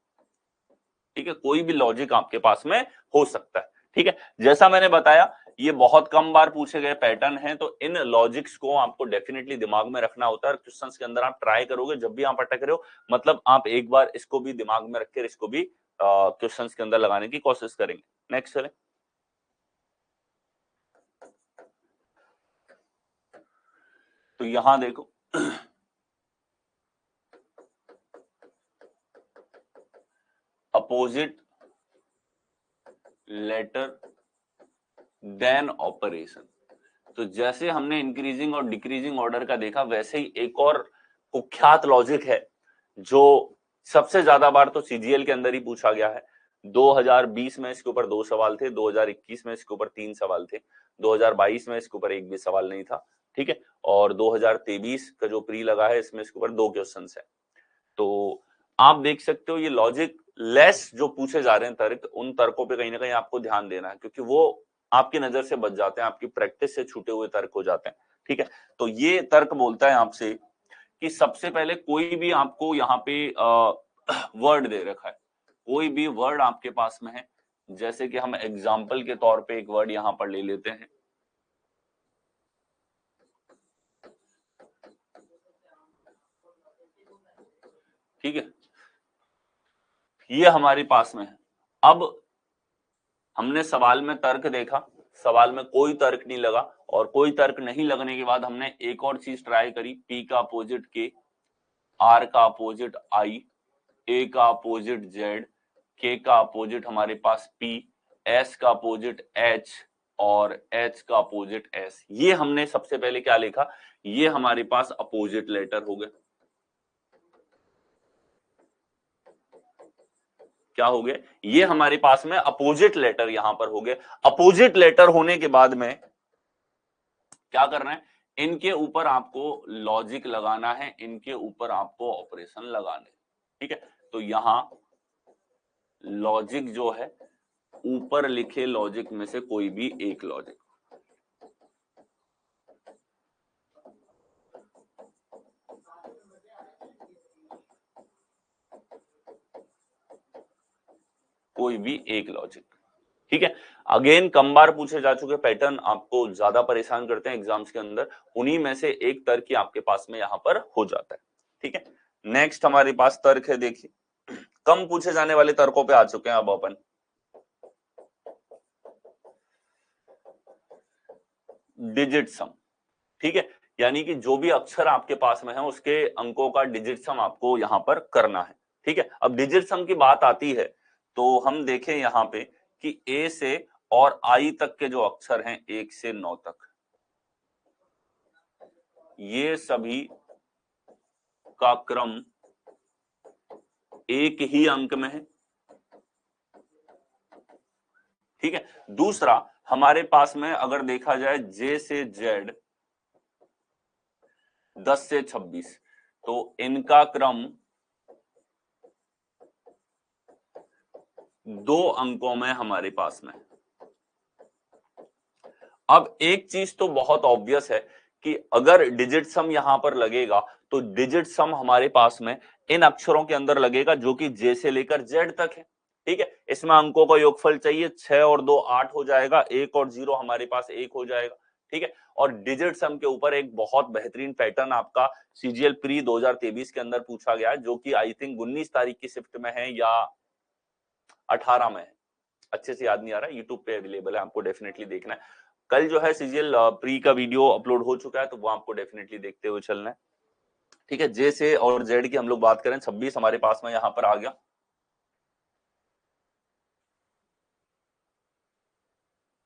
ठीक है, कोई भी लॉजिक आपके पास में हो सकता है। ठीक है, जैसा मैंने बताया ये बहुत कम बार पूछे गए पैटर्न हैं, तो इन लॉजिक्स को आपको डेफिनेटली दिमाग में रखना होता है। क्वेश्चंस के अंदर आप ट्राई करोगे, जब भी आप अटक रहे हो मतलब आप एक बार इसको भी दिमाग में रखकर इसको भी क्वेश्चंस के अंदर लगाने की कोशिश करेंगे। नेक्स्ट चले, तो यहां देखो अपोजिट लेटर देन ऑपरेशन। तो जैसे हमने इंक्रीजिंग और डिक्रीजिंग ऑर्डर का देखा, वैसे ही एक और कुख्यात लॉजिक है जो सबसे ज्यादा बार तो सीजीएल के अंदर ही पूछा गया है। 2020 में इसके ऊपर 2 सवाल थे, 2021 में इसके ऊपर 3 सवाल थे, 2022 में इसके ऊपर एक भी सवाल नहीं था। ठीक है, और 2023 का जो प्री लगा है इसमें इसके ऊपर 2 क्वेश्चन है। तो आप देख सकते हो ये लॉजिक लेस जो पूछे जा रहे हैं तर्क, उन तर्कों पे कहीं ना कहीं आपको ध्यान देना है क्योंकि वो आपकी नजर से बच जाते हैं, आपकी प्रैक्टिस से छूटे हुए तर्क हो जाते हैं। ठीक है, तो ये तर्क बोलता है आपसे कि सबसे पहले कोई भी आपको यहाँ पे वर्ड दे रखा है, कोई भी वर्ड आपके पास में है, जैसे कि हम एग्जाम्पल के तौर पे एक वर्ड यहाँ पर ले लेते हैं। ठीक है, ये हमारे पास में है। अब हमने सवाल में तर्क देखा, सवाल में कोई तर्क नहीं लगा और कोई तर्क नहीं लगने के बाद हमने एक और चीज ट्राई करी, P का अपोजिट K, R का अपोजिट I, A का अपोजिट Z, K का अपोजिट हमारे पास P, S का अपोजिट H और H का अपोजिट S। ये हमने सबसे पहले क्या लिखा, ये हमारे पास अपोजिट लेटर हो गया। क्या हो गया, ये हमारे पास में अपोजिट लेटर यहां पर हो गए। अपोजिट लेटर होने के बाद में क्या करना है, इनके ऊपर आपको लॉजिक लगाना है, इनके ऊपर आपको ऑपरेशन लगाने। ठीक है, तो यहां लॉजिक जो है ऊपर लिखे लॉजिक में से कोई भी एक लॉजिक, कोई भी एक लॉजिक। ठीक है, अगेन कम बार पूछे जा चुके पैटर्न आपको ज्यादा परेशान करते हैं एग्जाम्स के अंदर, उन्हीं में से एक तर्क ही आपके पास में यहां पर हो जाता है। ठीक है, नेक्स्ट हमारे पास तर्क है, देखिए कम पूछे जाने वाले तर्कों पे आ चुके हैं अब अपन। डिजिट सम। ठीक है, यानी कि जो भी अक्षर आपके पास में है उसके अंकों का डिजिट सम आपको यहां पर करना है। ठीक है, अब डिजिट सम की बात आती है तो हम देखें यहां पे कि ए से और आई तक के जो अक्षर हैं 1 से 9 तक, ये सभी का क्रम एक ही अंक में है। ठीक है, दूसरा हमारे पास में अगर देखा जाए जे से जेड 10 से 26, तो इनका क्रम 2 अंकों में हमारे पास में। अब एक चीज तो बहुत ऑब्वियस है कि अगर डिजिट सम यहां पर लगेगा तो डिजिट सम हमारे पास में इन अक्षरों के अंदर लगेगा जो कि जे से लेकर जेड तक है। ठीक है, इसमें अंकों का योगफल चाहिए, 6 और 2 8 हो जाएगा, 1 और 0 हमारे पास 1 हो जाएगा। ठीक है, और डिजिट सम के ऊपर एक बहुत बेहतरीन पैटर्न आपका सीजीएल प्री 2023 के अंदर पूछा गया है, जो कि आई थिंक 19 तारीख की शिफ्ट में है या 18 में है। अच्छे से याद नहीं आ रहा, यूट्यूब पे अवेलेबल है, आपको डेफिनेटली देखना है। कल जो है सीजीएल प्री का वीडियो अपलोड हो चुका है, तो वो आपको डेफिनेटली देखते हुए चलना है। ठीक है, जे से और जेड की हम लोग बात करें, 26 हमारे पास में यहां पर आ गया।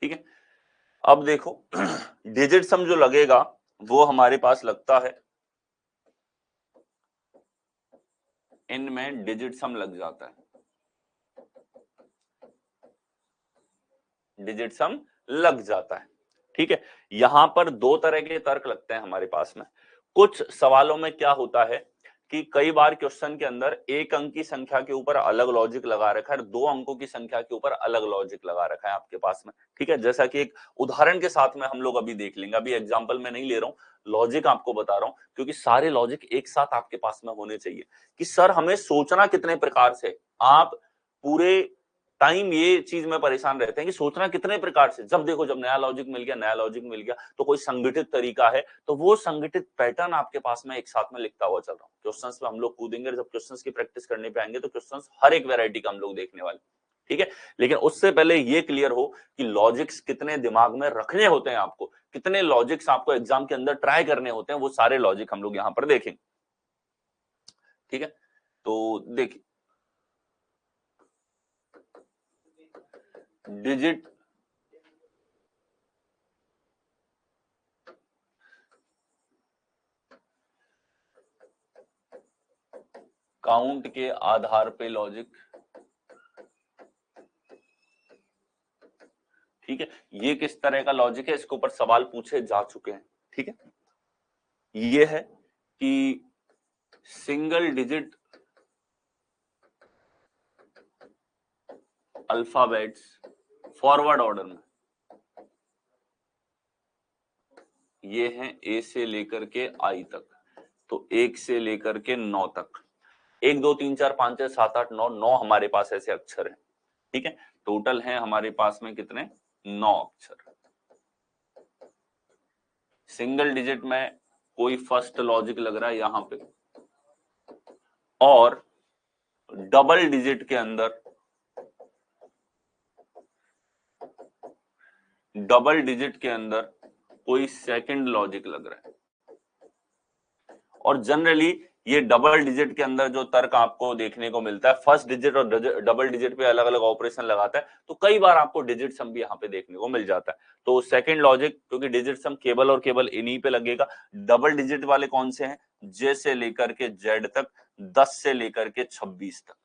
ठीक है, अब देखो डिजिट सम जो लगेगा वो हमारे पास लगता है इनमें डिजिट सम लग जाता है, डिजिट सम लग जाता है। ठीक है, यहां पर दो तरह के तर्क लगते हैं हमारे पास में। कुछ सवालों में क्या होता है कि कई बार क्वेश्चन के अंदर एक अंक की संख्या के ऊपर अलग लॉजिक लगा रखा है, दो अंकों की संख्या के ऊपर अलग लॉजिक लगा रखा है आपके पास में। ठीक है, जैसा कि एक उदाहरण के साथ में हम लोग अभी देख लेंगे, अभी एग्जांपल में नहीं ले रहा हूं, लॉजिक आपको बता रहा हूं, क्योंकि सारे लॉजिक एक साथ आपके पास में होने चाहिए कि सर हमें सोचना कितने प्रकार से। आप पूरे टाइम ये चीज में परेशान रहते हैं कि सोचना कितने प्रकार से, जब देखो जब नया लॉजिक मिल गया, नया लॉजिक मिल गया, तो कोई संगठित तरीका है, तो वो संगठित पैटर्न आपके पास में एक साथ में लिखता हुआ चल रहा हूँ। क्वेश्चंस पे हम लोग कूदेंगे, जब क्वेश्चंस की प्रैक्टिस करने पे आएंगे तो क्वेश्चंस हर एक वैरायटी का हम लोग देखने वाले। ठीक है, लेकिन उससे पहले ये क्लियर हो कि लॉजिक्स कितने दिमाग में रखने होते हैं, आपको कितने लॉजिक्स आपको एग्जाम के अंदर ट्राई करने होते हैं, वो सारे लॉजिक हम लोग यहाँ पर देखेंगे। ठीक है, तो देखिए डिजिट काउंट के आधार पे लॉजिक। ठीक है, ये किस तरह का लॉजिक है, इसके ऊपर सवाल पूछे जा चुके हैं। ठीक है, ये है कि single digit alphabets forward order में, ये हैं ए से लेकर के आई तक, तो 1 से लेकर के 9 तक, 1 2 3 4 5 6 7 8 9, 9 हमारे पास ऐसे अक्षर हैं। ठीक है, टोटल है हमारे पास में कितने, 9 अक्षर। सिंगल डिजिट में कोई फर्स्ट लॉजिक लग रहा है यहां पे, और डबल डिजिट के अंदर, डबल डिजिट के अंदर कोई सेकंड लॉजिक लग रहा है। और जनरली ये डबल डिजिट के अंदर जो तर्क आपको देखने को मिलता है, फर्स्ट डिजिट और डबल डिजिट पे अलग अलग ऑपरेशन लगाता है, तो कई बार आपको डिजिट सम भी यहाँ पे देखने को मिल जाता है। तो सेकंड लॉजिक, क्योंकि डिजिट सम केवल और केवल इन्हीं पे लगेगा। डबल डिजिट वाले कौन से हैं, जे से लेकर के जेड तक, 10 से लेकर के 26 तक।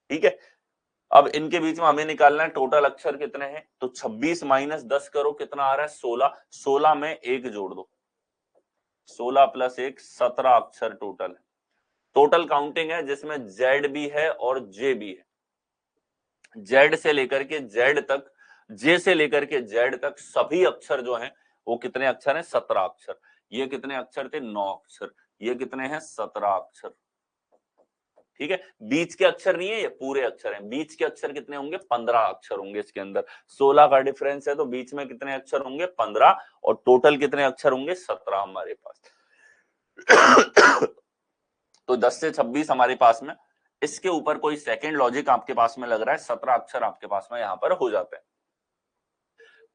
ठीक है, अब इनके बीच में हमें निकालना है टोटल अक्षर कितने हैं, तो 26 माइनस 10 करो, कितना आ रहा है 16, 16 में 1 जोड़ दो, 16 प्लस 1 17 अक्षर टोटल है। टोटल काउंटिंग है जिसमें जेड भी है और जे भी है। जेड से लेकर के जेड तक, जे से लेकर के जेड तक सभी अक्षर जो हैं वो कितने अक्षर हैं, 17 अक्षर। ये कितने अक्षर थे, 9 अक्षर। ये कितने हैं, 17 अक्षर। ठीक है, बीच के अक्षर नहीं है, ये पूरे अक्षर हैं। बीच के अक्षर कितने होंगे, 15 अक्षर होंगे इसके अंदर। 16 का डिफरेंस है तो बीच में कितने अक्षर होंगे, 15, और टोटल कितने अक्षर होंगे, 17 हमारे पास। तो 10 से 26 हमारे पास में, इसके ऊपर कोई सेकंड लॉजिक आपके पास में लग रहा है, 17 अक्षर आपके पास में यहां पर हो जाते हैं।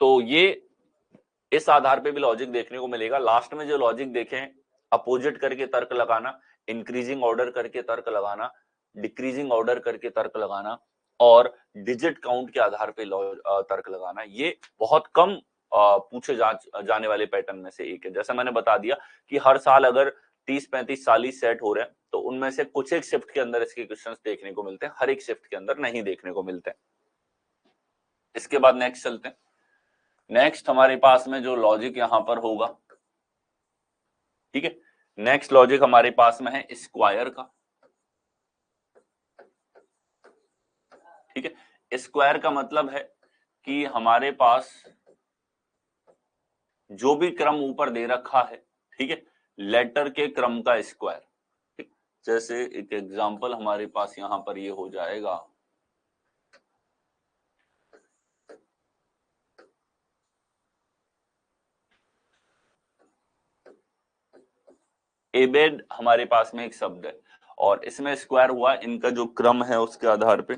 तो ये इस आधार पे भी लॉजिक देखने को मिलेगा। लास्ट में जो लॉजिक देखें, अपोजिट करके तर्क लगाना, इंक्रीजिंग ऑर्डर करके तर्क लगाना, डिक्रीजिंग ऑर्डर करके तर्क लगाना, और डिजिट काउंट के आधार पे तर्क लगाना, ये बहुत कम पूछे जाने वाले पैटर्न में से एक है। जैसा मैंने बता दिया कि हर साल अगर 30-35 40 सेट हो रहे हैं, तो उनमें से कुछ एक शिफ्ट के अंदर इसके क्वेश्चंस देखने को मिलते हैं, हर एक शिफ्ट के अंदर नहीं देखने को मिलते हैं। इसके बाद नेक्स्ट चलते हैं। नेक्स्ट हमारे पास में जो लॉजिक यहां पर होगा, ठीक है, नेक्स्ट लॉजिक हमारे पास में है स्क्वायर का। ठीक है, स्क्वायर का मतलब है कि हमारे पास जो भी क्रम ऊपर दे रखा है, ठीक है, लेटर के क्रम का स्क्वायर। ठीक, जैसे एक एग्जांपल हमारे पास यहां पर ये हो जाएगा, एबेड हमारे पास में एक शब्द है, और इसमें स्क्वायर हुआ इनका जो क्रम है उसके आधार पे।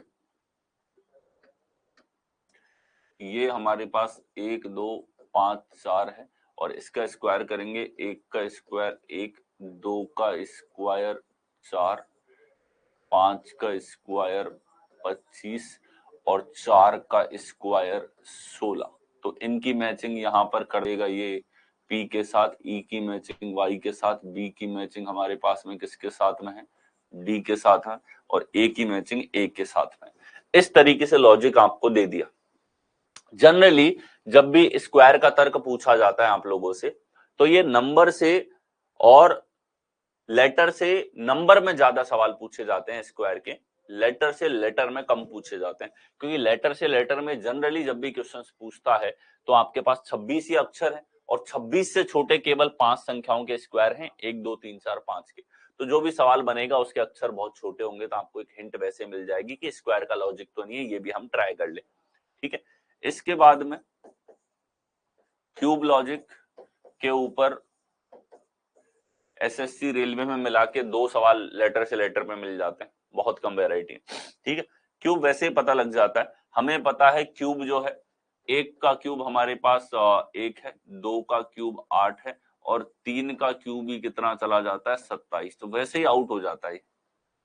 ये हमारे पास 1 2 5 4 है और इसका स्क्वायर करेंगे, 1 का स्क्वायर 1, 2 का स्क्वायर 4, 5 का स्क्वायर 25 और 4 का स्क्वायर 16। तो इनकी मैचिंग यहाँ पर कर देगा ये P के साथ, E की मैचिंग Y के साथ, B की मैचिंग हमारे पास में किसके साथ में है, D के साथ है और A की मैचिंग A के साथ में। इस तरीके से लॉजिक आपको दे दिया। जनरली जब भी स्क्वायर का तर्क पूछा जाता है आप लोगों से, तो ये नंबर से और लेटर से नंबर में ज्यादा सवाल पूछे जाते हैं स्क्वायर के, लेटर से लेटर में कम पूछे जाते हैं, क्योंकि लेटर से लेटर में जनरली जब भी क्वेश्चंस पूछता है तो आपके पास 26 ही अक्षर है और 26 से छोटे केवल 5 संख्याओं के स्क्वायर हैं, 1 2 3 4 5 के। तो जो भी सवाल बनेगा उसके अक्षर बहुत छोटे होंगे, तो आपको एक हिंट वैसे मिल जाएगी कि स्क्वायर का लॉजिक तो नहीं है, ये भी हम ट्राई कर ले। ठीक है, इसके बाद में क्यूब लॉजिक के ऊपर एसएससी रेलवे में मिला के 2 सवाल लेटर से लेटर में मिल जाते हैं, बहुत कम वैरायटी है। ठीक है, क्यूब वैसे ही पता लग जाता है, हमें पता है क्यूब जो है 1 का क्यूब हमारे पास 1 है, 2 का क्यूब 8 है और 3 का क्यूब ही कितना चला जाता है 27। तो वैसे ही आउट हो जाता है,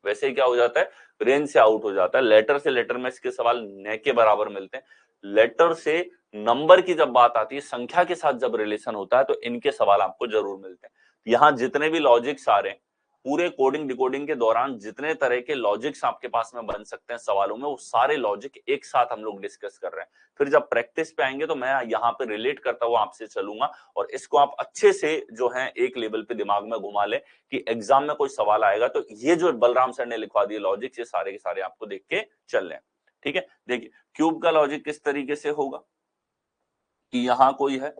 वैसे ही क्या हो जाता है, रेंज से आउट हो जाता है। लेटर से लेटर में इसके सवाल न के बराबर मिलते हैं, लेटर से नंबर की जब बात आती है, संख्या के साथ जब रिलेशन होता है, तो इनके सवाल आपको जरूर मिलते हैं। यहाँ जितने भी लॉजिक्स आ रहे हैं, पूरे कोडिंग डिकोडिंग के दौरान जितने तरह के लॉजिक्स आपके पास में बन सकते हैं सवालों में, वो सारे लॉजिक एक साथ हम लोग डिस्कस कर रहे हैं। फिर जब प्रैक्टिस पे आएंगे तो मैं यहाँ पे रिलेट करता हुआ आपसे चलूंगा और इसको आप अच्छे से जो है एक लेवल पे दिमाग में घुमा ले कि एग्जाम में कोई सवाल आएगा तो ये जो बलराम सर ने लिखवा दिए लॉजिक, ये सारे के सारे आपको देख के चल रहे हैं। ठीक है, देखिए क्यूब का लॉजिक किस तरीके से होगा कि यहां कोई है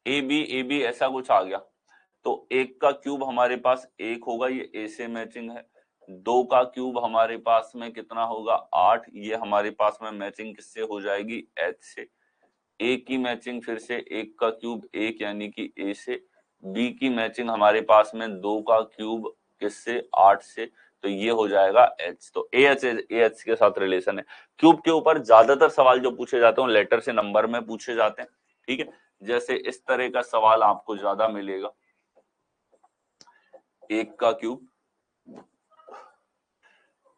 ए बी ऐसा कुछ आ गया, तो 1 का क्यूब हमारे पास 1 होगा, ये ए से मैचिंग है। 2 का क्यूब हमारे पास में कितना होगा 8, ये हमारे पास में मैचिंग किससे हो जाएगी एच से। ए की मैचिंग फिर से 1 का क्यूब 1 यानी कि ए से। बी की मैचिंग हमारे पास में 2 का क्यूब किससे 8 से, तो ये हो जाएगा एच। तो ए एच के साथ रिलेशन है। क्यूब के ऊपर ज्यादातर सवाल जो पूछे जाते हैं लेटर से नंबर में पूछे जाते हैं। ठीक है, जैसे इस तरह का सवाल आपको ज्यादा मिलेगा, 1 का क्यूब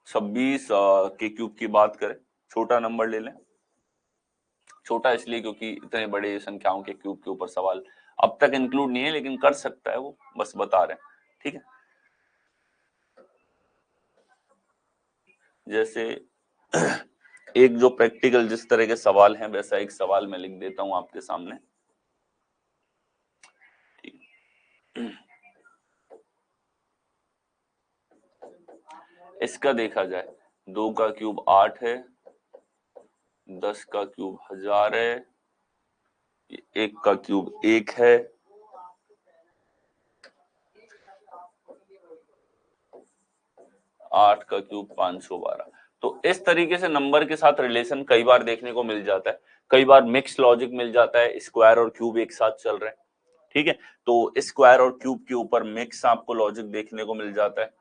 26 के क्यूब की बात करें, छोटा नंबर ले लें, छोटा इसलिए क्योंकि इतने बड़े संख्याओं के क्यूब के ऊपर सवाल अब तक इंक्लूड नहीं है, लेकिन कर सकता है वो, बस बता रहे हैं। ठीक है, जैसे एक जो प्रैक्टिकल जिस तरह के सवाल हैं वैसा एक सवाल मैं लिख देता हूं आपके सामने। इसका देखा जाए, 2 का क्यूब 8 है, 10 का क्यूब 1000 है, 1 का क्यूब 1 है, 8 का क्यूब 512। तो इस तरीके से नंबर के साथ रिलेशन कई बार देखने को मिल जाता है, कई बार मिक्स लॉजिक मिल जाता है, स्क्वायर और क्यूब एक साथ चल रहे हैं। ठीक है, तो स्क्वायर और क्यूब के ऊपर मिक्स आपको लॉजिक देखने को मिल जाता है।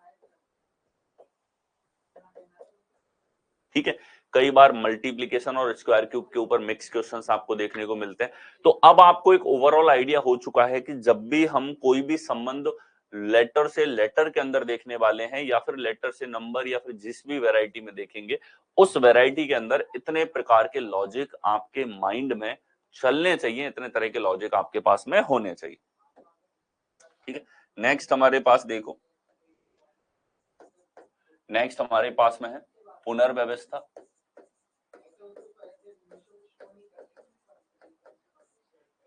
ठीक है, कई बार मल्टीप्लिकेशन और स्क्वायर क्यूब के ऊपर मिक्स क्वेश्चंस आपको देखने को मिलते हैं। तो अब आपको एक ओवरऑल आइडिया हो चुका है कि जब भी हम कोई भी संबंध लेटर से लेटर के अंदर देखने वाले हैं या फिर लेटर से नंबर या फिर जिस भी वैरायटी में देखेंगे, उस वैरायटी के अंदर इतने प्रकार के लॉजिक आपके माइंड में चलने चाहिए, इतने तरह के लॉजिक आपके पास में होने चाहिए। ठीक है, नेक्स्ट हमारे पास देखो, नेक्स्ट हमारे पास में है पुनर्व्यवस्था।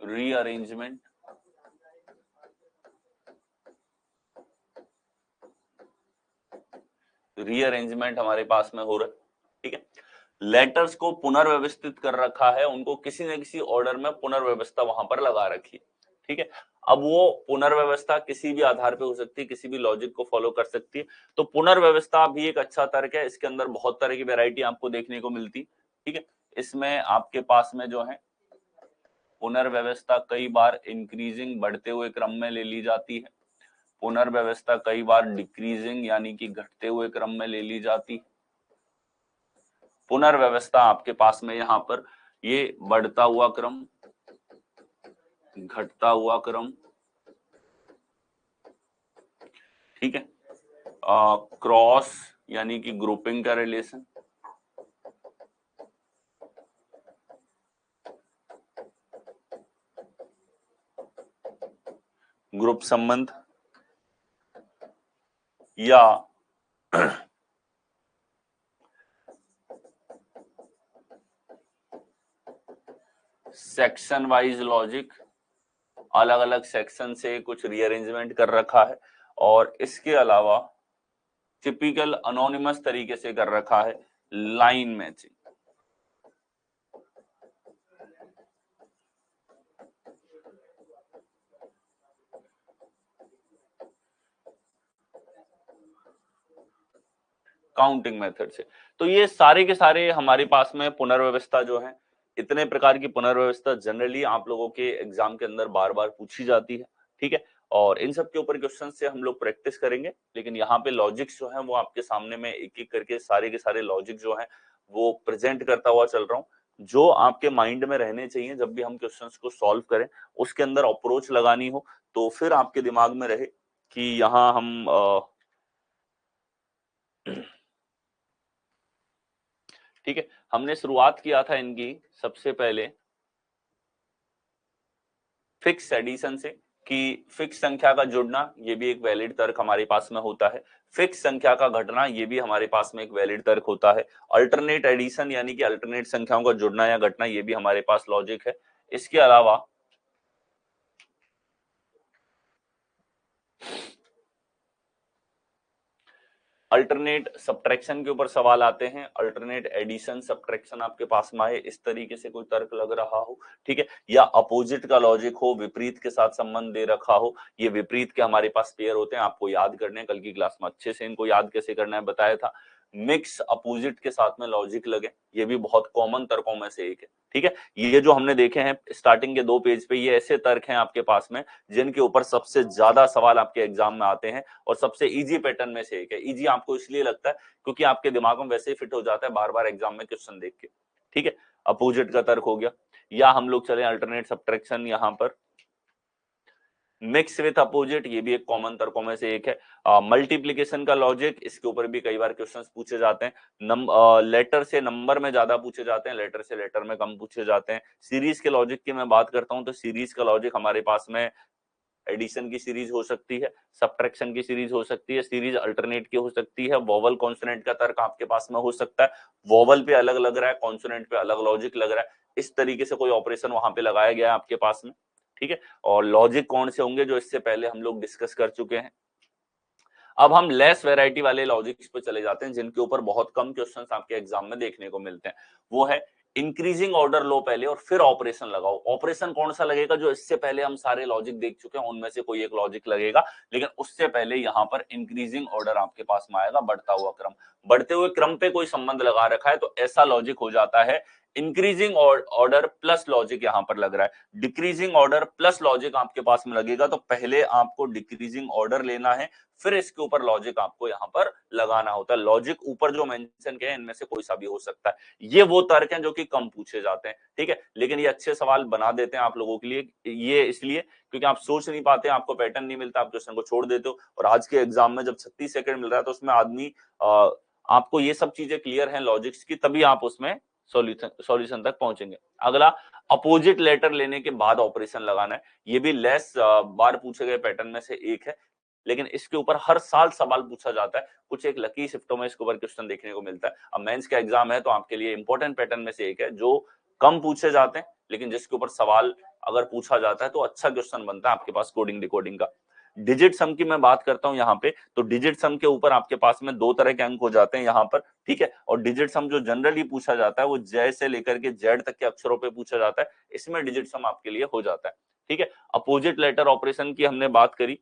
रीअरेंजमेंट, रीअरेंजमेंट हमारे पास में हो रहा है। ठीक है, लेटर्स को पुनर्व्यवस्थित कर रखा है, उनको किसी न किसी ऑर्डर में पुनर्व्यवस्था वहां पर लगा रखी है। ठीक है, अब वो पुनर्व्यवस्था किसी भी आधार पे हो सकती है, किसी भी लॉजिक को फॉलो कर सकती है। तो पुनर्व्यवस्था भी एक अच्छा तर्क है, इसके अंदर बहुत तरह की वैरायटी आपको देखने को मिलती। ठीक है, इसमें आपके पास में जो है पुनर्व्यवस्था कई बार इंक्रीजिंग बढ़ते हुए क्रम में ले ली जाती है, पुनर्व्यवस्था कई बार डिक्रीजिंग यानी कि घटते हुए क्रम में ले ली जाती है। पुनर्व्यवस्था आपके पास में यहाँ पर ये बढ़ता हुआ क्रम, घटता हुआ क्रम, ठीक है, क्रॉस यानी कि ग्रुपिंग का रिलेशन, ग्रुप संबंध, या सेक्शन वाइज लॉजिक, अलग अलग सेक्शन से कुछ रीअरेंजमेंट कर रखा है, और इसके अलावा टिपिकल अनोनिमस तरीके से कर रखा है लाइन मैचिंग। काउंटिंग मेथड से। तो ये सारे के सारे हमारे पास में पुनर्व्यवस्था जो है, इतने प्रकार की पुनर्व्यवस्था जनरली आप लोगों के एग्जाम के अंदर बार बार पूछी जाती है, ठीक है, और इन सब के ऊपर क्वेश्चन से हम लोग प्रैक्टिस करेंगे। लेकिन यहाँ पे लॉजिक्स जो है वो आपके सामने में एक एक करके सारे के सारे लॉजिक जो है वो प्रेजेंट करता हुआ चल रहा हूँ, जो आपके माइंड में रहने चाहिए जब भी हम क्वेश्चंस को सॉल्व करें, उसके अंदर अप्रोच लगानी हो तो फिर आपके दिमाग में रहे कि यहाँ हम ठीक है, हमने शुरुआत किया था इनकी सबसे पहले फिक्स एडिशन से, कि फिक्स संख्या का जुड़ना ये भी एक वैलिड तर्क हमारे पास में होता है, फिक्स संख्या का घटना ये भी हमारे पास में एक वैलिड तर्क होता है, अल्टरनेट एडिशन यानी कि अल्टरनेट संख्याओं का जुड़ना या घटना ये भी हमारे पास लॉजिक है। इसके अलावा अल्टरनेट सब्ट्रैक्शन के ऊपर सवाल आते हैं, अल्टरनेट एडिशन सब्ट्रैक्शन आपके पास में आए इस तरीके से कोई तर्क लग रहा हो, ठीक है, या अपोजिट का लॉजिक हो, विपरीत के साथ संबंध दे रखा हो, ये विपरीत के हमारे पास पेयर होते हैं, आपको याद करने हैं, कल की क्लास में अच्छे से इनको याद कैसे करना है बताया था। मिक्स अपोजिट के साथ में लॉजिक लगे, ये भी बहुत कॉमन तर्कों में से एक है, ठीक है। ये जो हमने देखे हैं स्टार्टिंग के 2 पेज पे, ये ऐसे तर्क हैं आपके पास में जिनके ऊपर सबसे ज्यादा सवाल आपके एग्जाम में आते हैं और सबसे इजी पैटर्न में से एक है। इजी आपको इसलिए लगता है क्योंकि आपके दिमाग में वैसे ही फिट हो जाता है बार बार एग्जाम में क्वेश्चन देख के, ठीक है। अपोजिट का तर्क हो गया, या हम लोग चले अल्टरनेट सब्ट्रैक्शन, यहाँ पर मिक्स विथ अपोजिट, ये भी एक कॉमन तर्कों में से एक है। मल्टीप्लीकेशन का लॉजिक, इसके ऊपर भी कई बार क्वेश्चंस पूछे जाते हैं, लेटर से नंबर में ज्यादा पूछे जाते हैं, लेटर से लेटर में कम पूछे जाते हैं। सीरीज के लॉजिक की मैं बात करता हूं तो सीरीज का लॉजिक हमारे पास में एडिशन की सीरीज हो सकती है, सब्ट्रैक्शन की सीरीज हो सकती है, सीरीज अल्टरनेट की हो सकती है, वोवल कॉन्सोनेंट का तर्क आपके पास में हो सकता है, वोवल पे अलग लग रहा है, कॉन्सोनेंट पे अलग लॉजिक लग रहा है, इस तरीके से कोई ऑपरेशन वहां पे लगाया गया है आपके पास में, ठीक है। और लॉजिक कौन से होंगे जो इससे पहले हम लोग डिस्कस कर चुके हैं। अब हम लेस वैरायटी वाले लॉजिक्स पे चले जाते हैं जिनके ऊपर बहुत कम क्वेश्चंस आपके एग्जाम में देखने को मिलते हैं। वो है इंक्रीजिंग ऑर्डर लो पहले और फिर ऑपरेशन लगाओ। ऑपरेशन कौन सा लगेगा, जो इससे पहले हम सारे लॉजिक देख चुके हैं उनमें से कोई एक लॉजिक लगेगा, लेकिन उससे पहले यहाँ पर इंक्रीजिंग ऑर्डर आपके पास में आएगा, बढ़ता हुआ क्रम। बढ़ते हुए क्रम पे कोई संबंध लगा रखा है तो ऐसा लॉजिक हो जाता है इंक्रीजिंग ऑर्डर प्लस लॉजिक यहाँ पर लग रहा है। डिक्रीजिंग ऑर्डर प्लस लॉजिक आपके पास में लगेगा तो पहले आपको डिक्रीजिंग ऑर्डर लेना है, फिर इसके ऊपर लॉजिक आपको यहाँ पर लगाना होता है। लॉजिक ऊपर जो मेंशन किए हैं इनमें से कोई सा भी हो सकता है। ये वो तर्क हैं जो कि कम पूछे जाते हैं, ठीक है, लेकिन ये अच्छे सवाल बना देते हैं आप लोगों के लिए। ये इसलिए क्योंकि आप सोच नहीं पाते, आपको पैटर्न नहीं मिलता, आप क्वेश्चन को छोड़ देते हो। और आज के एग्जाम में जब 36 सेकंड मिल रहा है तो उसमें आदमी आपको ये सब चीजें क्लियर हैं लॉजिक्स की, तभी आप उसमें सॉल्यूशन तक पहुंचेंगे। अगला अपोजिट लेटर लेने के बाद ऑपरेशन लगाना है, ये भी लेस बार पूछे गए पैटर्न में से एक है, लेकिन इसके ऊपर हर साल सवाल पूछा जाता है। कुछ एक लकी शिफ्टों में इसके ऊपर क्वेश्चन देखने को मिलता है। अब मेंस का एग्जाम है तो आपके लिए इंपॉर्टेंट पैटर्न में से एक है जो कम पूछे जाते हैं, लेकिन जिसके ऊपर सवाल अगर पूछा जाता है तो अच्छा क्वेश्चन बनता है आपके पास कोडिंग डिकोडिंग का। डिजिट सम की मैं बात करता हूं यहाँ पे, तो डिजिट सम के ऊपर आपके पास में 2 तरह के अंक हो जाते हैं यहाँ पर, ठीक है। और डिजिट सम जो जनरली पूछा जाता है वो जय से लेकर के जेड तक के अक्षरों पे पूछा जाता है, इसमें डिजिट सम आपके लिए हो जाता है, ठीक है। अपोजिट लेटर ऑपरेशन की हमने बात करी।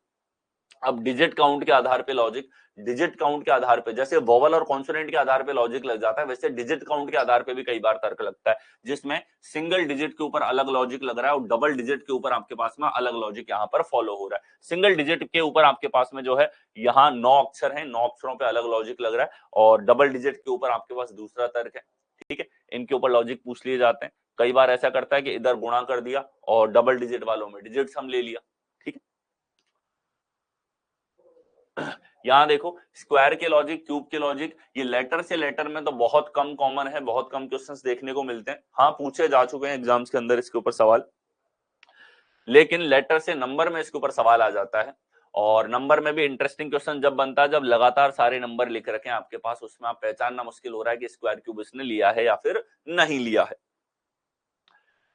अब डिजिट काउंट के आधार पे लॉजिक, डिजिट काउंट के आधार पे जैसे वोवल और कॉन्सोनेंट के आधार पे लॉजिक लग जाता है, वैसे डिजिट काउंट के आधार पे भी कई बार तर्क लगता है, जिसमें सिंगल डिजिट के ऊपर अलग लॉजिक लग रहा है और डबल डिजिट के ऊपर आपके पास में अलग लॉजिक यहाँ पर फॉलो हो रहा है। सिंगल डिजिट के ऊपर आपके पास में जो है यहाँ 9 अक्षर है, 9 अक्षरों पे अलग लॉजिक लग रहा है, और डबल डिजिट के ऊपर आपके पास दूसरा तर्क है। ठीक है, इनके ऊपर लॉजिक पूछ लिए जाते हैं। कई बार ऐसा करता है कि इधर गुणा कर दिया और डबल डिजिट वालों में डिजिट्स हम ले लिया। ठीक है, यहाँ देखो स्क्वायर के लॉजिक, क्यूब के लॉजिक, ये लेटर से लेटर में तो बहुत कम कॉमन है, बहुत कम क्वेश्चंस देखने को मिलते हैं। हाँ, पूछे जा चुके हैं एग्जाम्स के अंदर इसके ऊपर सवाल, लेकिन लेटर से नंबर में इसके ऊपर सवाल आ जाता है। और नंबर में भी इंटरेस्टिंग क्वेश्चन जब बनता है जब लगातार सारे नंबर लिख रखे हैं आपके पास, उसमें आप पहचानना मुश्किल हो रहा है कि स्क्वायर क्यूब इसने लिया है या फिर नहीं लिया है।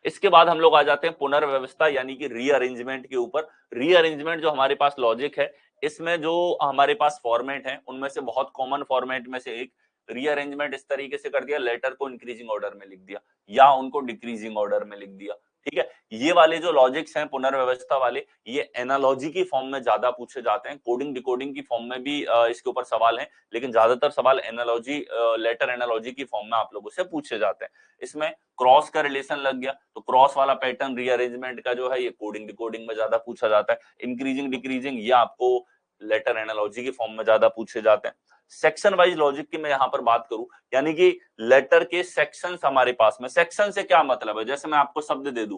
इसके बाद हम लोग आ जाते हैं पुनर्व्यवस्था यानी कि रीअरेंजमेंट के ऊपर। रीअरेंजमेंट जो हमारे पास लॉजिक है, इसमें जो हमारे पास फॉर्मेट है उनमें से बहुत कॉमन फॉर्मेट में से एक रीअरेंजमेंट इस तरीके से कर दिया, लेटर को इंक्रीजिंग ऑर्डर में लिख दिया या उनको डिक्रीजिंग ऑर्डर में लिख दिया। ठीक है, ये वाले जो लॉजिक्स हैं पुनर्व्यवस्था वाले, ये एनालॉजी की फॉर्म में ज्यादा पूछे जाते हैं। कोडिंग डिकोडिंग की फॉर्म में भी इसके ऊपर सवाल हैं, लेकिन ज्यादातर सवाल एनालॉजी, लेटर एनालॉजी की फॉर्म में आप लोगों से पूछे जाते हैं। इसमें क्रॉस का रिलेशन लग गया, तो क्रॉस वाला पैटर्न रीअरेंजमेंट का जो है ये कोडिंग डिकोडिंग में ज्यादा पूछा जाता है। इंक्रीजिंग डिक्रीजिंग ये आपको लेटर एनालॉजी की फॉर्म में ज्यादा पूछे जाते हैं। सेक्शन वाइज लॉजिक की मैं यहां पर बात करूं, यानी कि लेटर के सेक्शंस हमारे पास में, सेक्शन से क्या मतलब है, जैसे मैं आपको शब्द दे दूं,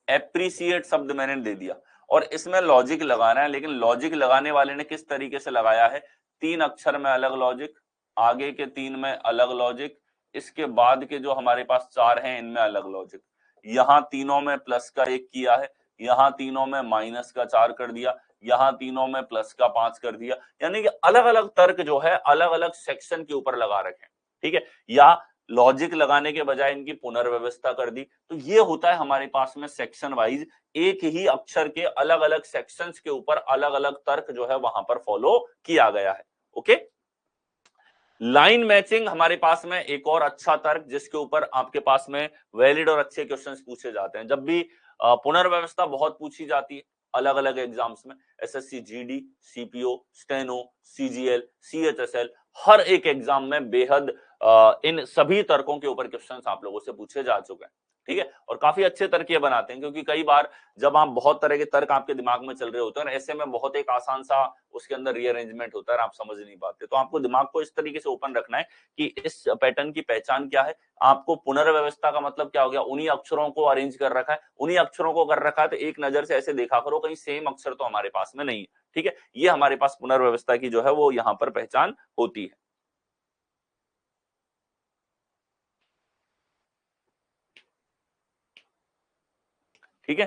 एप्रिसिएट शब्द मैंने दे दिया और इसमें लॉजिक लगाना है, लेकिन लॉजिक लगाने वाले ने किस तरीके से लगाया है, 3 अक्षर में अलग लॉजिक, आगे के 3 में अलग लॉजिक, इसके बाद के जो हमारे पास 4 हैं इनमें अलग लॉजिक, यहां तीनों में प्लस का 1 किया है, यहां तीनों में माइनस का 4 कर दिया, यहां तीनों में प्लस का 5 कर दिया, यानी कि अलग अलग तर्क जो है अलग अलग सेक्शन के ऊपर लगा रखे हैं। ठीक है, या लॉजिक लगाने के बजाय इनकी पुनर्व्यवस्था कर दी, तो ये होता है हमारे पास में सेक्शन वाइज, एक ही अक्षर के अलग अलग सेक्शंस के ऊपर अलग अलग तर्क जो है वहां पर फॉलो किया गया है। ओके, लाइन मैचिंग हमारे पास में एक और अच्छा तर्क जिसके ऊपर आपके पास में वैलिड और अच्छे क्वेश्चंस पूछे जाते हैं। जब भी पुनर्व्यवस्था बहुत पूछी जाती है अलग अलग एग्जाम्स में, SSC GD, CPO, steno, CGL, CHSL, हर एक एग्जाम में बेहद इन सभी तर्कों के ऊपर क्वेश्चंस आप लोगों से पूछे जा चुके हैं। ठीक है, और काफी अच्छे तर्क ये बनाते हैं, क्योंकि कई बार जब आप बहुत तरह के तर्क आपके दिमाग में चल रहे होते हैं, ऐसे में बहुत एक आसान सा उसके अंदर रीअरेंजमेंट होता है, आप समझ नहीं पाते। तो आपको दिमाग को इस तरीके से ओपन रखना है कि इस पैटर्न की पहचान क्या है, आपको पुनर्व्यवस्था का मतलब क्या हो गया, उन्हीं अक्षरों को अरेंज कर रखा है, उन्हीं अक्षरों को कर रखा है, तो एक नजर से ऐसे देखा करो कहीं सेम अक्षर तो हमारे पास में नहीं है। ठीक है, ये हमारे पास पुनर्व्यवस्था की जो है वो यहाँ पर पहचान होती है। ठीक है,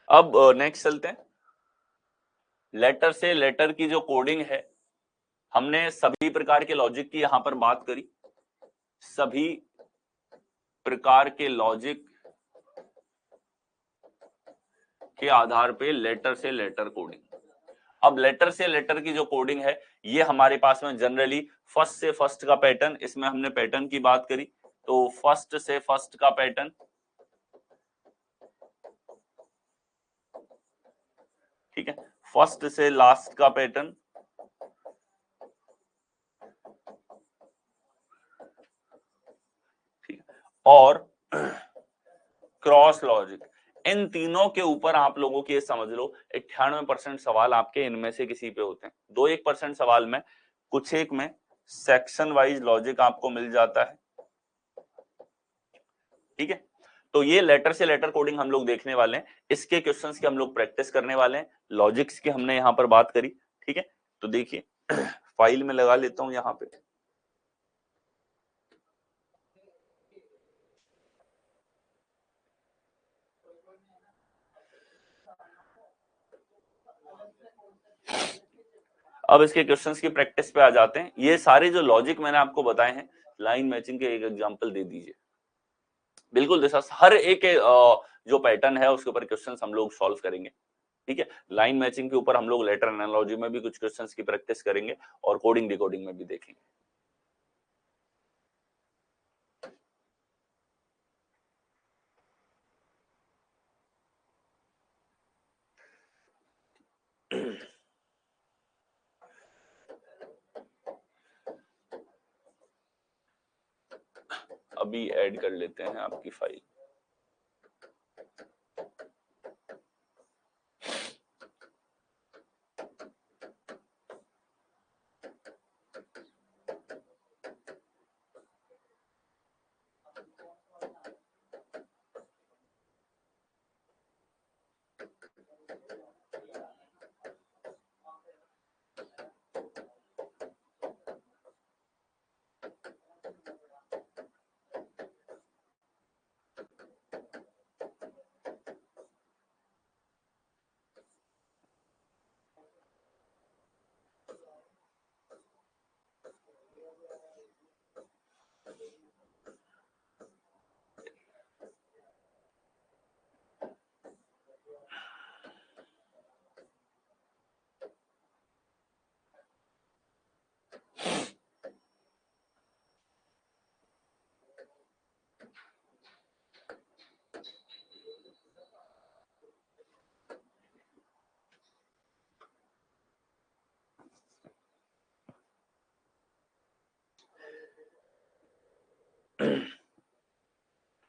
अब नेक्स्ट चलते हैं। लेटर से लेटर की जो कोडिंग है, हमने सभी प्रकार के लॉजिक की यहां पर बात करी, सभी प्रकार के लॉजिक के आधार पे लेटर से लेटर कोडिंग। अब लेटर से लेटर की जो कोडिंग है ये हमारे पास में जनरली फर्स्ट से फर्स्ट का पैटर्न, इसमें हमने पैटर्न की बात करी, तो फर्स्ट से फर्स्ट का पैटर्न, ठीक है, फर्स्ट से लास्ट का पैटर्न, ठीक है, और क्रॉस लॉजिक, इन तीनों के ऊपर आप लोगों की ये समझ लो 98% सवाल आपके इनमें से किसी पे होते हैं। 2-1% सवाल में, कुछ एक में सेक्शन वाइज लॉजिक आपको मिल जाता है। ठीक है, तो ये लेटर से लेटर कोडिंग हम लोग देखने वाले हैं, इसके क्वेश्चंस की हम लोग प्रैक्टिस करने वाले हैं। लॉजिक्स की हमने यहां पर बात करी। ठीक है, तो देखिए फाइल में लगा लेता हूं यहां पे। अब इसके क्वेश्चंस की प्रैक्टिस पे आ जाते हैं। ये सारे जो लॉजिक मैंने आपको बताए हैं, लाइन मैचिंग के एक एग्जांपल दे दीजिए। बिल्कुल जैसा हर एक जो पैटर्न है उसके ऊपर क्वेश्चंस हम लोग सॉल्व करेंगे। ठीक है, लाइन मैचिंग के ऊपर हम लोग लेटर एनालॉजी में भी कुछ क्वेश्चंस की प्रैक्टिस करेंगे और कोडिंग डिकोडिंग में भी देखेंगे। अभी ऐड कर लेते हैं आपकी फाइल।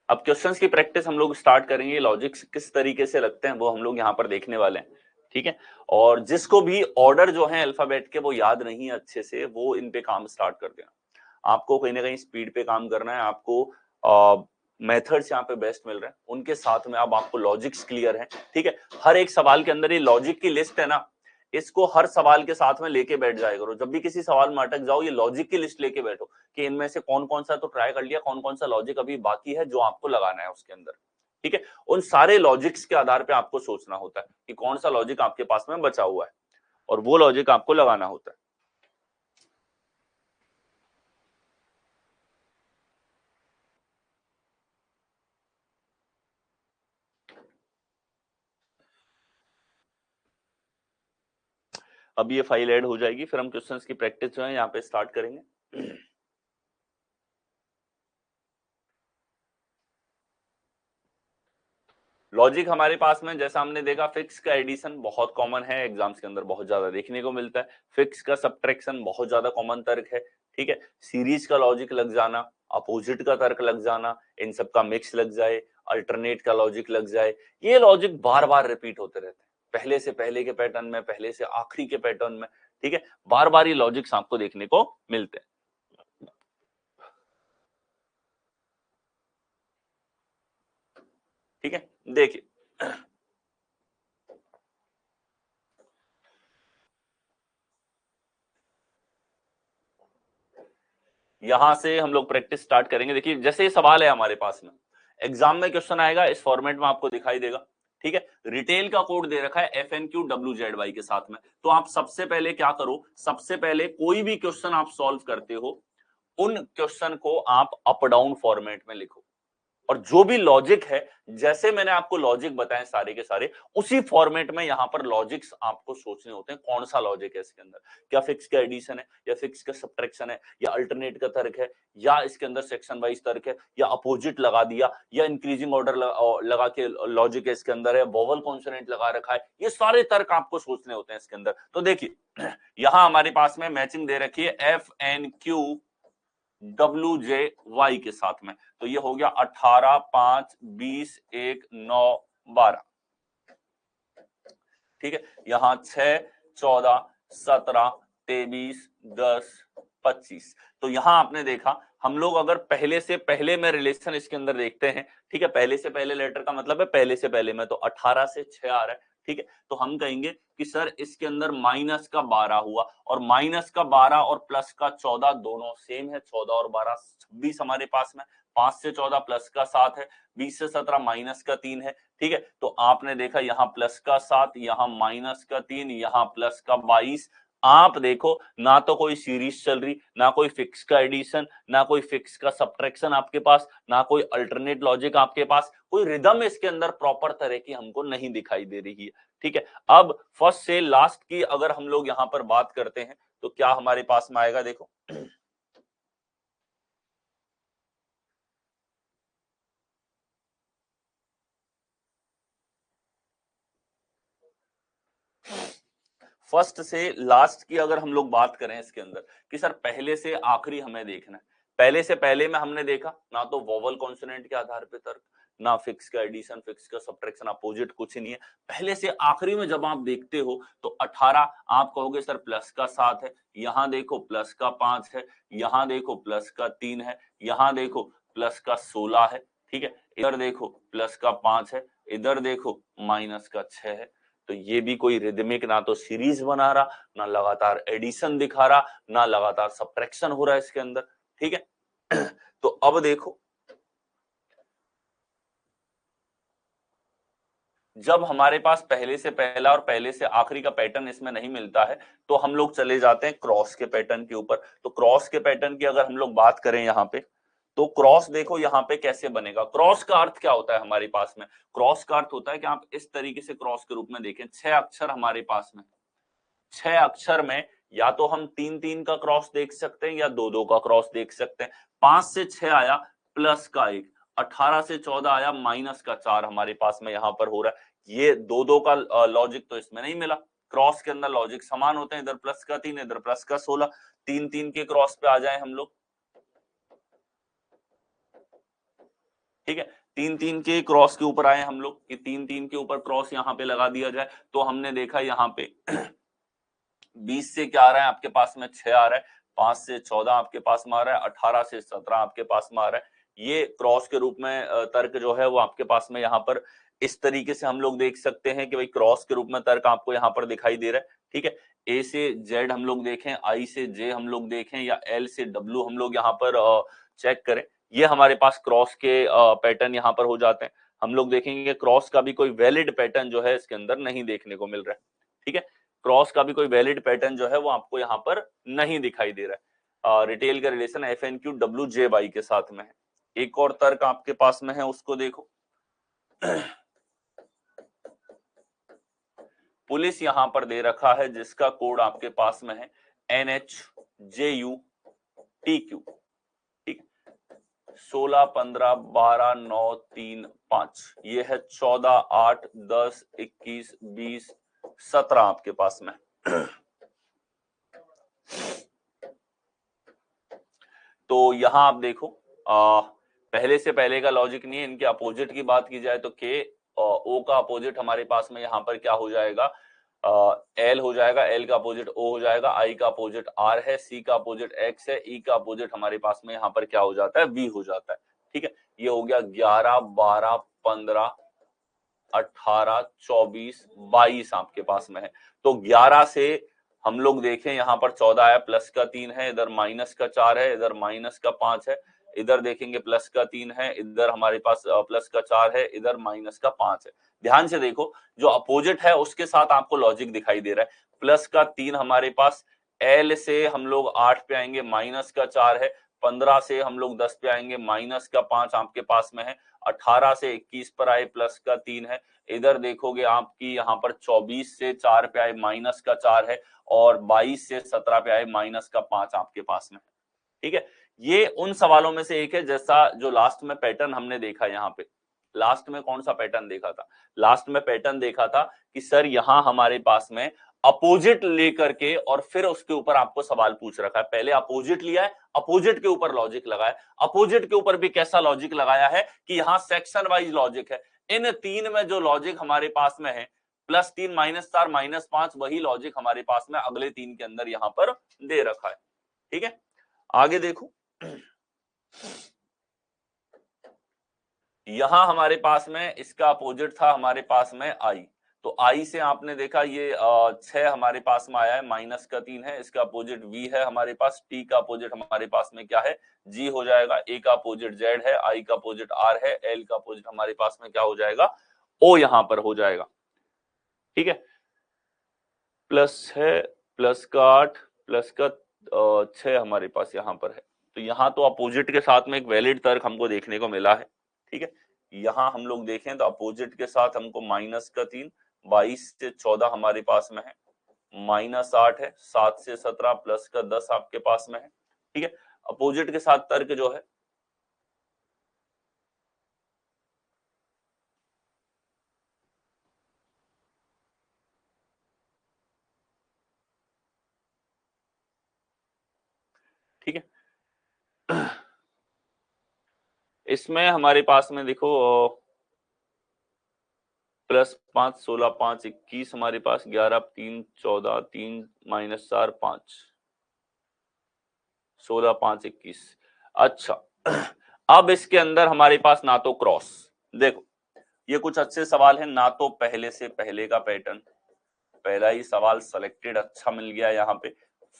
अब क्वेश्चंस की प्रैक्टिस हम लोग स्टार्ट करेंगे, लॉजिक्स किस तरीके से लगते हैं वो हम लोग यहाँ पर देखने वाले हैं, ठीक है। और जिसको भी ऑर्डर जो है अल्फाबेट के वो याद नहीं है अच्छे से, वो इन पे काम स्टार्ट कर देना। आपको कहीं ना कहीं स्पीड पे काम करना है, आपको मेथड्स यहाँ पे बेस्ट मिल रहे हैं, उनके साथ में अब आपको लॉजिक्स क्लियर है, ठीक है। हर एक सवाल के अंदर ये लॉजिक की लिस्ट है ना, इसको हर सवाल के साथ में लेके बैठ जाया करो। जब भी किसी सवाल में अटक जाओ, ये लॉजिक की लिस्ट लेके बैठो कि इनमें से कौन कौन सा तो ट्राई कर लिया, कौन कौन सा लॉजिक अभी बाकी है जो आपको लगाना है उसके अंदर, ठीक है। उन सारे लॉजिक्स के आधार पे आपको सोचना होता है कि कौन सा लॉजिक आपके पास में बचा हुआ है, और वो लॉजिक आपको लगाना होता है। अब ये फाइल ऐड हो जाएगी, फिर हम क्वेश्चंस की प्रैक्टिस जो है यहाँ पे स्टार्ट करेंगे। लॉजिक हमारे पास में जैसा हमने देखा, फिक्स का एडिशन बहुत कॉमन है, एग्जाम्स के अंदर बहुत ज्यादा देखने को मिलता है। फिक्स का सब्ट्रैक्शन बहुत ज्यादा कॉमन तर्क है, ठीक है। सीरीज का लॉजिक लग जाना, अपोजिट का तर्क लग जाना, इन सब का मिक्स लग जाए, अल्टरनेट का लॉजिक लग जाए, ये लॉजिक बार बार रिपीट होते रहते हैं, पहले से पहले के पैटर्न में, पहले से आखिरी के पैटर्न में, ठीक है। बार बार ये लॉजिक्स आपको देखने को मिलते हैं, ठीक है। देखिए यहां से हम लोग प्रैक्टिस स्टार्ट करेंगे। देखिए जैसे ये सवाल है हमारे पास में, एग्जाम में क्वेश्चन आएगा इस फॉर्मेट में आपको दिखाई देगा, ठीक है। रिटेल का कोड दे रखा है FNQWZY के साथ में। तो आप सबसे पहले क्या करो, सबसे पहले कोई भी क्वेश्चन आप सॉल्व करते हो, उन क्वेश्चन को आप अप डाउन फॉर्मेट में लिखो, और जो भी लॉजिक है, जैसे मैंने आपको लॉजिक बताए सारे के सारे, उसी फॉर्मेट में यहां पर लॉजिक्स आपको सोचने होते हैं। कौन सा लॉजिक है इसके अंदर, क्या फिक्स का एडिशन है, या फिक्स का सब्ट्रैक्शन है, या अल्टरनेट का तर्क है, या इसके अंदर सेक्शन वाइज तर्क है, या अपोजिट लगा दिया, या इंक्रीजिंग ऑर्डर लगा के लॉजिक है इसके अंदर, है वोवल कॉन्सोनेंट लगा रखा है। ये सारे तर्क आपको सोचने होते हैं इसके अंदर। तो देखिए यहां हमारे पास में मैचिंग दे रखी है FNQWJY के साथ में, तो ये हो गया 18, 5, 20, 1, 9, 12, ठीक है। यहां 6, 14, 17, 23, 10, 25। तो यहां आपने देखा, हम लोग अगर पहले से पहले में रिलेशन इसके अंदर देखते हैं, ठीक है, पहले से पहले लेटर का मतलब है पहले से पहले में, तो 18 से 6 आ रहा है, ठीक है। तो हम कहेंगे कि सर इसके अंदर माइनस का 12 हुआ, और माइनस का 12 और प्लस का 14 दोनों सेम है, 14 और 12 26 हमारे पास में, 5 से 14 प्लस का 7 है, 20 से 17 माइनस का 3 है, ठीक है। तो आपने देखा यहाँ प्लस का 7, यहाँ माइनस का 3, यहाँ प्लस का 22। आप देखो ना तो कोई सीरीज चल रही, ना कोई फिक्स का एडिशन, ना कोई फिक्स का सब्ट्रैक्शन आपके पास, ना कोई अल्टरनेट लॉजिक आपके पास, कोई रिदम इसके अंदर प्रॉपर तरह की हमको नहीं दिखाई दे रही है, ठीक है। अब फर्स्ट से लास्ट की अगर हम लोग यहाँ पर बात करते हैं, तो क्या हमारे पास में आएगा, देखो फर्स्ट से लास्ट की अगर हम लोग बात करें इसके अंदर, कि सर पहले से आखिरी हमें देखना है। पहले से पहले में हमने देखा ना तो वोवल कॉन्सोनेंट के आधार पे तर्क, ना फिक्स का एडिशन, फिक्स का सब्ट्रैक्शन, अपोजिट कुछ नहीं है। पहले से आखिरी में जब आप देखते हो तो 18 आप कहोगे सर प्लस का 7 है, यहाँ देखो प्लस का 5 है, यहाँ देखो प्लस का 3 है, यहाँ देखो प्लस का 16 है, ठीक है। इधर देखो प्लस का 5 है, इधर देखो माइनस का 6 है। तो ये भी कोई रिदमिक ना तो सीरीज बना रहा, ना लगातार एडिशन दिखा रहा, ना लगातार सब्ट्रैक्शन हो रहा है इसके अंदर, ठीक है। तो अब देखो, जब हमारे पास पहले से पहला और पहले से आखिरी का पैटर्न इसमें नहीं मिलता है, तो हम लोग चले जाते हैं क्रॉस के पैटर्न के ऊपर। तो क्रॉस के पैटर्न की अगर हम लोग बात करें यहाँ पे, तो क्रॉस देखो यहाँ पे कैसे बनेगा। क्रॉस का अर्थ क्या होता है हमारे पास में, क्रॉस का अर्थ होता है कि आप इस तरीके से क्रॉस के रूप में देखें, 6 अक्षर हमारे पास में, 6 अक्षर में या तो हम 3-3 का क्रॉस देख सकते हैं, या 2-2 का क्रॉस देख सकते हैं। 5 से 6 आया प्लस का 1, 18 से 14 आया माइनस का 4 हमारे पास में यहाँ पर हो रहा है। ये 2-2 का लॉजिक तो इसमें नहीं मिला। क्रॉस के अंदर लॉजिक समान होते हैं, इधर प्लस का 3, इधर प्लस का 16। 3-3 के क्रॉस पे आ जाए हम लोग, ठीक है। तीन तीन के क्रॉस के ऊपर आए हम लोग कि तीन तीन के ऊपर क्रॉस यहाँ पे लगा दिया जाए। तो हमने देखा यहाँ पे 20 से क्या आ रहा है आपके पास में 6 आ रहा है, 5 से 14 आपके पास में आ रहा है, 18 से 17 आपके पास में आ रहा है। ये क्रॉस के रूप में तर्क जो है वो आपके पास में यहाँ पर इस तरीके से हम लोग देख सकते हैं कि भाई क्रॉस के रूप में तर्क आपको यहाँ पर दिखाई दे रहा है। ठीक है, ए से जेड हम लोग देखें, आई से जे हम लोग देखें, या एल से डब्ल्यू हम लोग यहाँ पर चेक करें, ये हमारे पास क्रॉस के पैटर्न यहाँ पर हो जाते हैं। हम लोग देखेंगे क्रॉस का भी कोई वैलिड पैटर्न जो है इसके अंदर नहीं देखने को मिल रहा है। ठीक है, क्रॉस का भी कोई वैलिड पैटर्न जो है वो आपको यहाँ पर नहीं दिखाई दे रहा है। रिटेल का relation F N Q W J बाई के साथ में है। एक और तर्क आपके पास में है, उसको देखो। पुलिस यहां पर दे रखा है जिसका कोड आपके पास में है NHJUTQ। ठीक, 16 15 12 9 3 5, ये है 14 8 10 21 20 17 आपके पास में। तो यहां आप देखो पहले से पहले का लॉजिक नहीं है, इनके अपोजिट की बात की जाए तो के ओ का अपोजिट हमारे पास में यहाँ पर क्या हो जाएगा, एल हो जाएगा, एल का अपोजिट ओ हो जाएगा, आई का अपोजिट आर है, सी का अपोजिट एक्स है, ई का अपोजिट हमारे पास में यहाँ पर क्या हो जाता है, वी हो जाता है। ठीक है, ये हो गया 11 12 15 18 24 22 आपके पास में है। तो 11 से हम लोग देखें यहाँ पर 14 है, प्लस का 3 है, इधर माइनस का 4 है, इधर माइनस का 5 है, इधर देखेंगे प्लस का 3 है, इधर हमारे पास प्लस का 4 है, इधर माइनस का 5 है। ध्यान से देखो, जो अपोजिट है उसके साथ आपको लॉजिक दिखाई दे रहा है। प्लस का 3 हमारे पास, एल से हम लोग 8 पे आएंगे, माइनस का 4 है, 15 से हम लोग 10 पे आएंगे, माइनस का 5 आपके पास में है, 18 से 21 पर आए, प्लस का 3 है, इधर देखोगे आपकी यहाँ पर 24 से 4 पे आए, माइनस का 4 है, और 22 से 17 पे आए, माइनस का 5 आपके पास में है। ठीक है, ये उन सवालों में से एक है जैसा जो लास्ट में पैटर्न हमने देखा। यहाँ पे लास्ट में कौन सा पैटर्न देखा था, लास्ट में पैटर्न देखा था कि सर यहाँ हमारे पास में अपोजिट लेकर के और फिर उसके ऊपर आपको सवाल पूछ रखा है। पहले अपोजिट लिया है, अपोजिट के ऊपर लॉजिक लगाया, अपोजिट के ऊपर भी कैसा लॉजिक लगाया है कि यहाँ सेक्शन वाइज लॉजिक है। इन तीन में जो लॉजिक हमारे पास में है, +3 -4 -5, वही लॉजिक हमारे पास में अगले तीन के अंदर यहाँ पर दे रखा है। ठीक है, आगे देखो, यहां हमारे पास में इसका अपोजिट था हमारे पास में आई, तो आई से आपने देखा ये 6 हमारे पास में आया है, माइनस का 3 है, इसका अपोजिट वी है हमारे पास, टी का अपोजिट हमारे पास में क्या है, जी हो जाएगा, ए का अपोजिट जेड है, आई का अपोजिट आर है, एल का अपोजिट हमारे पास में क्या हो जाएगा, ओ यहां पर हो जाएगा। ठीक है, प्लस है, प्लस का 8, प्लस का 6 हमारे पास यहाँ पर है। तो यहाँ तो अपोजिट के साथ में एक वैलिड तर्क हमको देखने को मिला है। ठीक है, यहाँ हम लोग देखें तो अपोजिट के साथ हमको माइनस का 3, 22 से 14 हमारे पास में है, माइनस 8 है, 7 से 17, प्लस का 10 आपके पास में है। ठीक है, अपोजिट के साथ तर्क जो है ठीक है, इसमें हमारे पास में देखो +5 16 5 21 हमारे पास, 11 3 14 3 -4 5 16 5 21। अच्छा, अब इसके अंदर हमारे पास ना तो क्रॉस, देखो ये कुछ अच्छे सवाल हैं, ना तो पहले से पहले का पैटर्न, पहला ही सवाल सिलेक्टेड अच्छा मिल गया यहाँ पे,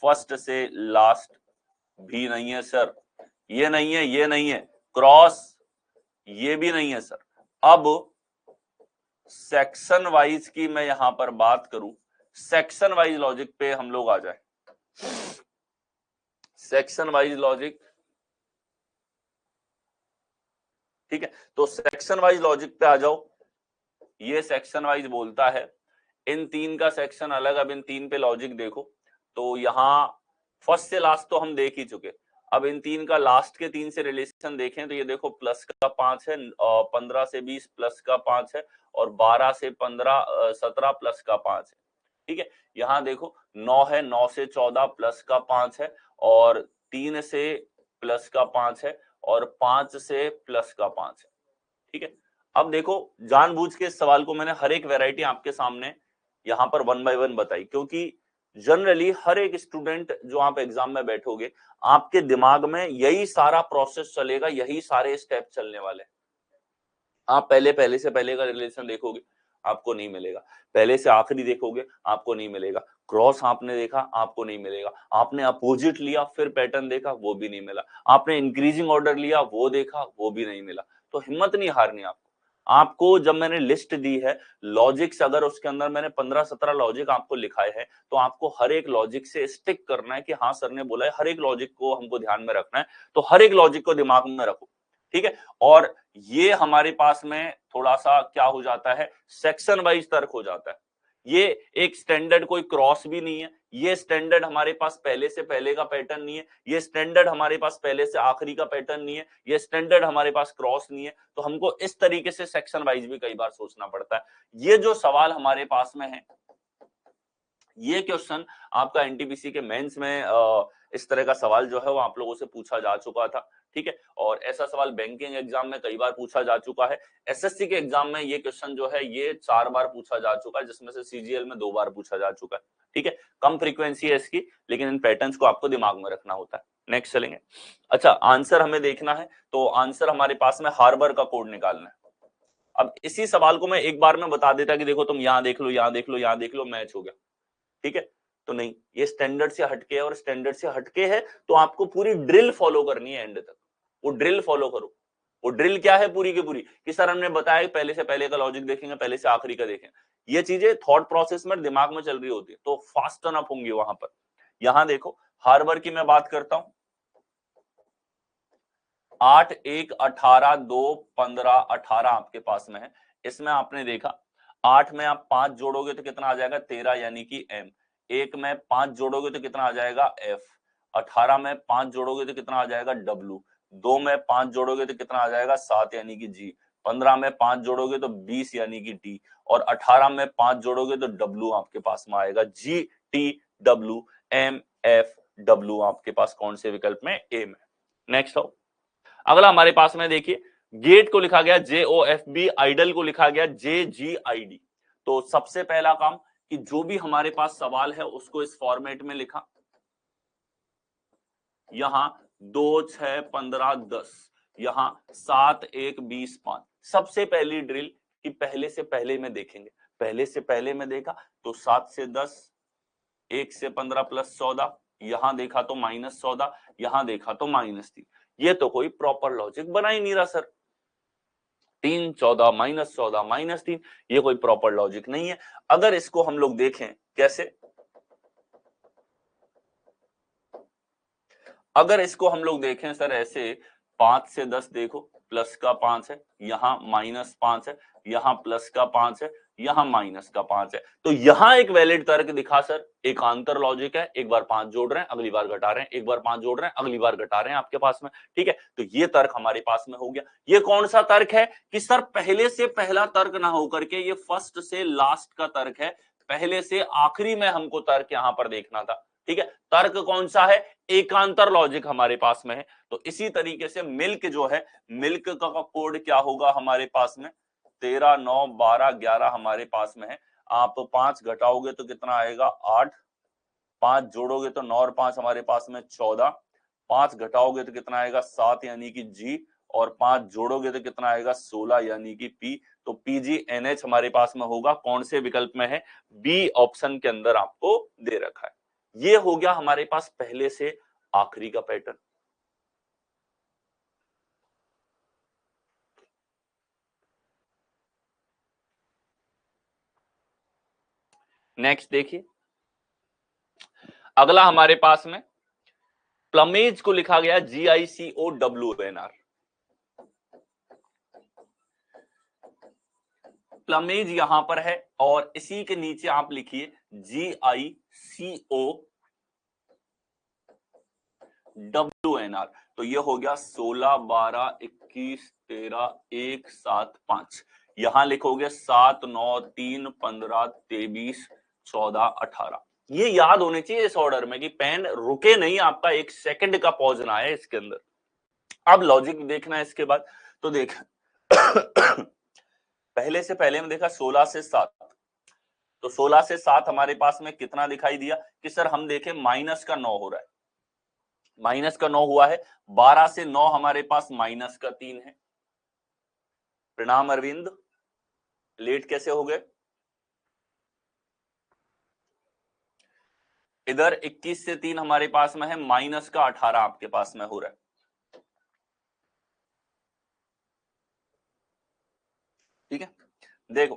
फर्स्ट से लास्ट भी नहीं है सर, ये नहीं है, ये नहीं है, क्रॉस ये भी नहीं है सर। अब सेक्शन वाइज की मैं यहां पर बात करूं, सेक्शन वाइज लॉजिक पे हम लोग आ जाए, सेक्शन वाइज लॉजिक। ठीक है, तो सेक्शन वाइज लॉजिक पे आ जाओ, ये सेक्शन वाइज बोलता है, इन तीन का सेक्शन अलग, अब इन तीन पे लॉजिक देखो, तो यहाँ फर्स्ट से लास्ट तो हम देख ही चुके, अब इन तीन का लास्ट के तीन से रिलेशन देखें तो ये देखो प्लस का 5 है, 15 से 20 प्लस का 5 है, और 12 से 15 17 प्लस का 5 है। ठीक है, यहाँ देखो 9 है, 9 से 14 प्लस का 5 है, और 3 से प्लस का 5 है, और 5 से प्लस का 5 है। ठीक है, अब देखो जानबूझ के इस सवाल को मैंने हर एक वैरायटी आपके सामने यहां पर 1 बाय 1 बताई, क्योंकि जनरली हर एक स्टूडेंट जो आप एग्जाम में बैठोगे आपके दिमाग में यही सारा प्रोसेस चलेगा, यही सारे स्टेप चलने वाले। आप पहले से पहले का रिलेशन देखोगे आपको नहीं मिलेगा, पहले से आखिरी देखोगे आपको नहीं मिलेगा, क्रॉस आपने देखा आपको नहीं मिलेगा, आपने अपोजिट लिया फिर पैटर्न देखा वो भी नहीं मिला, आपने इंक्रीजिंग ऑर्डर लिया वो देखा वो भी नहीं मिला। तो हिम्मत नहीं हारनी आपको। आपको जब मैंने लिस्ट दी है लॉजिक्स, अगर उसके अंदर मैंने 15-17 लॉजिक आपको लिखाए हैं तो आपको हर एक लॉजिक से स्टिक करना है कि हाँ सर ने बोला है, हर एक लॉजिक को हमको ध्यान में रखना है, तो हर एक लॉजिक को दिमाग में रखो। ठीक है, और ये हमारे पास में थोड़ा सा क्या हो जाता है, सेक्शन वाइज तर्क हो जाता है। ये एक स्टैंडर्ड कोई क्रॉस भी नहीं है, ये स्टैंडर्ड हमारे पास पहले से पहले का पैटर्न नहीं है, ये स्टैंडर्ड हमारे पास पहले से आखिरी का पैटर्न नहीं है, ये स्टैंडर्ड हमारे पास क्रॉस नहीं है। तो हमको इस तरीके से सेक्शन वाइज भी कई बार सोचना पड़ता है। ये जो सवाल हमारे पास में है, ये क्वेश्चन आपका एनटीपीसी के मेंस में इस तरह का सवाल जो है वो आप लोगों से पूछा जा चुका था। ठीक है, और ऐसा सवाल बैंकिंग एग्जाम में कई बार पूछा जा चुका है। एसएससी के एग्जाम में ये क्वेश्चन जो है ये 4 बार पूछा जा चुका है, जिसमें से सीजीएल में 2 बार पूछा जा चुका है। ठीक है, कम फ्रीक्वेंसी है इसकी, लेकिन इन पैटर्न्स को आपको दिमाग में रखना होता है। नेक्स्ट चलेंगे। अच्छा, आंसर हमें देखना है, तो आंसर हमारे पास में हार्बर का कोड निकालना है। अब इसी सवाल को मैं एक बार में बता देता कि देखो तुम यहां देख लो, यहां देख लो, यहां देख लो, मैच हो गया। ठीक है, तो नहीं, ये स्टैंडर्ड से हटके है, और स्टैंडर्ड से हटके है तो आपको पूरी ड्रिल फॉलो करनी है एंड तक। वो ड्रिल फॉलो करो। वो ड्रिल क्या है पूरी की पूरी, कि सर हमने बताया कि पहले से पहले का लॉजिक देखेंगे, पहले से आखिरी का देखेंगे। ये चीजें थॉट प्रोसेस में दिमाग में चल रही होती है, तो फास्ट अप होंगी वहां पर। यहां देखो हार्बर की मैं बात करता हूं, 8 1 18 2 15 18 आपके पास में है। इसमें आपने देखा 8 में आप 5 जोड़ोगे तो कितना आ जाएगा 13 यानी कि एम, 1 में 5 जोड़ोगे तो कितना आ जाएगा एफ, 18 में 5 जोड़ोगे तो कितना आ जाएगा डब्ल्यू, 2 में 5 जोड़ोगे तो कितना आ जाएगा 7 यानी कि जी, 15 में 5 जोड़ोगे तो 20 यानी कि टी, और 18 में 5 जोड़ोगे तो डब्ल्यू आपके पास में आएगा G T W M F W आपके पास कौन से विकल्प में ए में। नेक्स्ट आओ, अगला हमारे पास में देखिए गेट को लिखा गया JOFB, आइडल को लिखा गया JGID। तो सबसे पहला काम कि जो भी हमारे पास सवाल है उसको इस फॉर्मेट में लिखा, यहां 2 6 15 10, यहां 7 1 20 5। सबसे पहली ड्रिल कि पहले से पहले में देखेंगे, पहले से पहले में देखा तो 7 से 10, 1 से 15 प्लस 14, यहां देखा तो माइनस 14, यहां देखा तो माइनस 3। ये तो कोई प्रॉपर लॉजिक बना ही नहीं रहा सर, 3 14 माइनस 14 माइनस 3, ये कोई प्रॉपर लॉजिक नहीं है। अगर इसको हम लोग देखें कैसे, अगर इसको हम लोग देखें सर ऐसे 5 से 10 देखो प्लस का 5 है, यहां माइनस 5 है, यहां प्लस का 5 है, यहां माइनस का 5 है, तो यहां एक वैलिड तर्क दिखा सर, एक आंतर लॉजिक है, एक बार 5 जोड़ रहे हैं अगली बार घटा रहे हैं, एक बार 5 जोड़ रहे हैं अगली बार घटा रहे हैं आपके पास में। ठीक है, तो ये तर्क हमारे पास में हो गया। ये कौन सा तर्क है कि सर पहले से पहला तर्क ना होकर के ये फर्स्ट से लास्ट का तर्क है, पहले से आखिरी में हमको तर्क यहां पर देखना था। ठीक है, तर्क कौन सा है, एकांतर लॉजिक हमारे पास में है। तो इसी तरीके से मिल्क जो है, मिल्क का कोड क्या होगा हमारे पास में 13 9 12 11 हमारे पास में है। आप 5 घटाओगे तो कितना आएगा 8, 5 जोड़ोगे तो 9 और 5 हमारे पास में 14, 5 घटाओगे तो कितना आएगा 7 यानी कि जी, और 5 जोड़ोगे तो कितना आएगा 16 यानी कि पी। तो PGNH हमारे पास में होगा कौन से विकल्प में है, बी ऑप्शन के अंदर आपको दे रखा है। ये हो गया हमारे पास पहले से आखिरी का पैटर्न। नेक्स्ट देखिए, अगला हमारे पास में प्लमेज को लिखा गया GICOWNR। प्लमेज यहां पर है और इसी के नीचे आप लिखिए GICOWNR। तो ये हो गया 16 12 21 13 1 7 5, यहां लिखोगे 7 9 3 15 23 14 18। ये याद होने चाहिए इस ऑर्डर में कि पेन रुके नहीं, आपका 1 सेकंड का पॉज ना है इसके अंदर। अब लॉजिक देखना है इसके बाद, तो देख पहले से पहले में देखा 16 से 7, तो 16 से 7 हमारे पास में कितना दिखाई दिया कि सर हम देखें माइनस का 9 हो रहा है, माइनस का 9 हुआ है। 12 से 9 हमारे पास माइनस का 3 है। प्रणाम अरविंद, लेट कैसे हो गए? इधर 21 से 3 हमारे पास में है, माइनस का 18 आपके पास में हो रहा है। ठीक है, देखो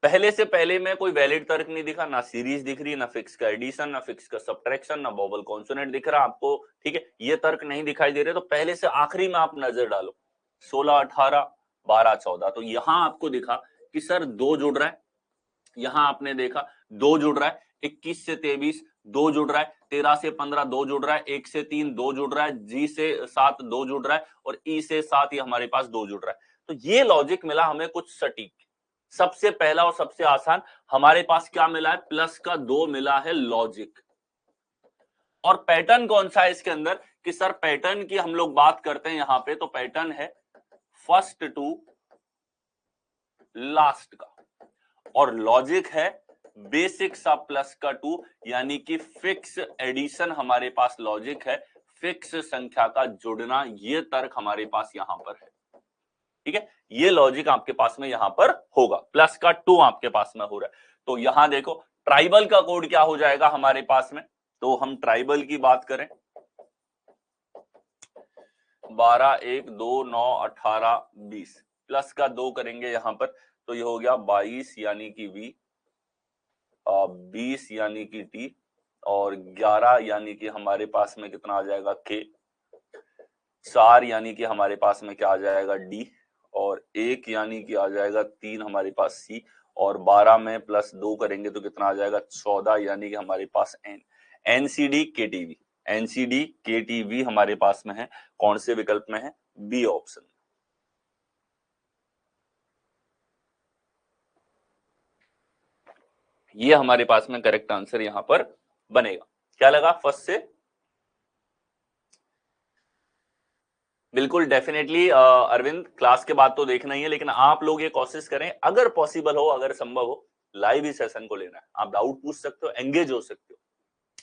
पहले से पहले में कोई वैलिड तर्क नहीं दिखा, ना सीरीज दिख रही, ना फिक्स का एडिशन, ना फिक्स का सब्ट्रैक्शन, ना वोवेल कॉन्सोनेंट दिख रहा आपको। ठीक है, ये तर्क नहीं दिखाई दे रहे, तो पहले से आखिरी में आप नजर डालो, 16, 18, 12, 14, तो यहां आपको दिखा कि सर 2 जुड़ रहा है, यहां आपने देखा 2 जुड़ रहा है, 21 से 23 2 जुड़ रहा है, 13 से 15 2 जुड़ रहा है, 1 से 3 2 जुड़ रहा है, जी से 7 2 जुड़ रहा है, और ई से 7 ये हमारे पास 2 जुड़ रहा है। तो ये लॉजिक मिला हमें कुछ सटीक। सबसे पहला और सबसे आसान हमारे पास क्या मिला है, प्लस का 2 मिला है लॉजिक। और पैटर्न कौन सा है इसके अंदर कि सर पैटर्न की हम लोग बात करते हैं यहां पे, तो पैटर्न है फर्स्ट टू लास्ट का, और लॉजिक है बेसिक सा प्लस का 2, यानी कि फिक्स एडिशन हमारे पास लॉजिक है, फिक्स संख्या का जुड़ना, ये तर्क हमारे पास यहां पर है। ठीक है, ये लॉजिक आपके पास में यहां पर होगा, प्लस का 2 आपके पास में हो रहा है। तो यहां देखो ट्राइबल का कोड क्या हो जाएगा हमारे पास में, तो हम ट्राइबल की बात करें, 12, 1, 2, 9, 18, 20, प्लस का 2 करेंगे यहां पर, तो ये हो गया 22 यानी कि वी, 20 यानी कि टी, और 11 यानी कि हमारे पास में कितना आ जाएगा के, 4 यानी कि हमारे पास में क्या आ जाएगा डी, और 1 यानी कि आ जाएगा 3 हमारे पास सी, और 12 में प्लस 2 करेंगे तो कितना आ जाएगा 14 यानी कि हमारे पास N. NCD KTV, NCD KTV हमारे पास में है, कौन से विकल्प में है, बी ऑप्शन। ये हमारे पास में करेक्ट आंसर यहां पर बनेगा। क्या लगा फर्स्ट से? बिल्कुल डेफिनेटली अरविंद, क्लास के बाद तो देखना ही है, लेकिन आप लोग ये कोशिश करें, अगर पॉसिबल हो, अगर संभव हो, लाइव ही सेशन को लेना है। आप डाउट पूछ सकते हो, एंगेज हो सकते हो,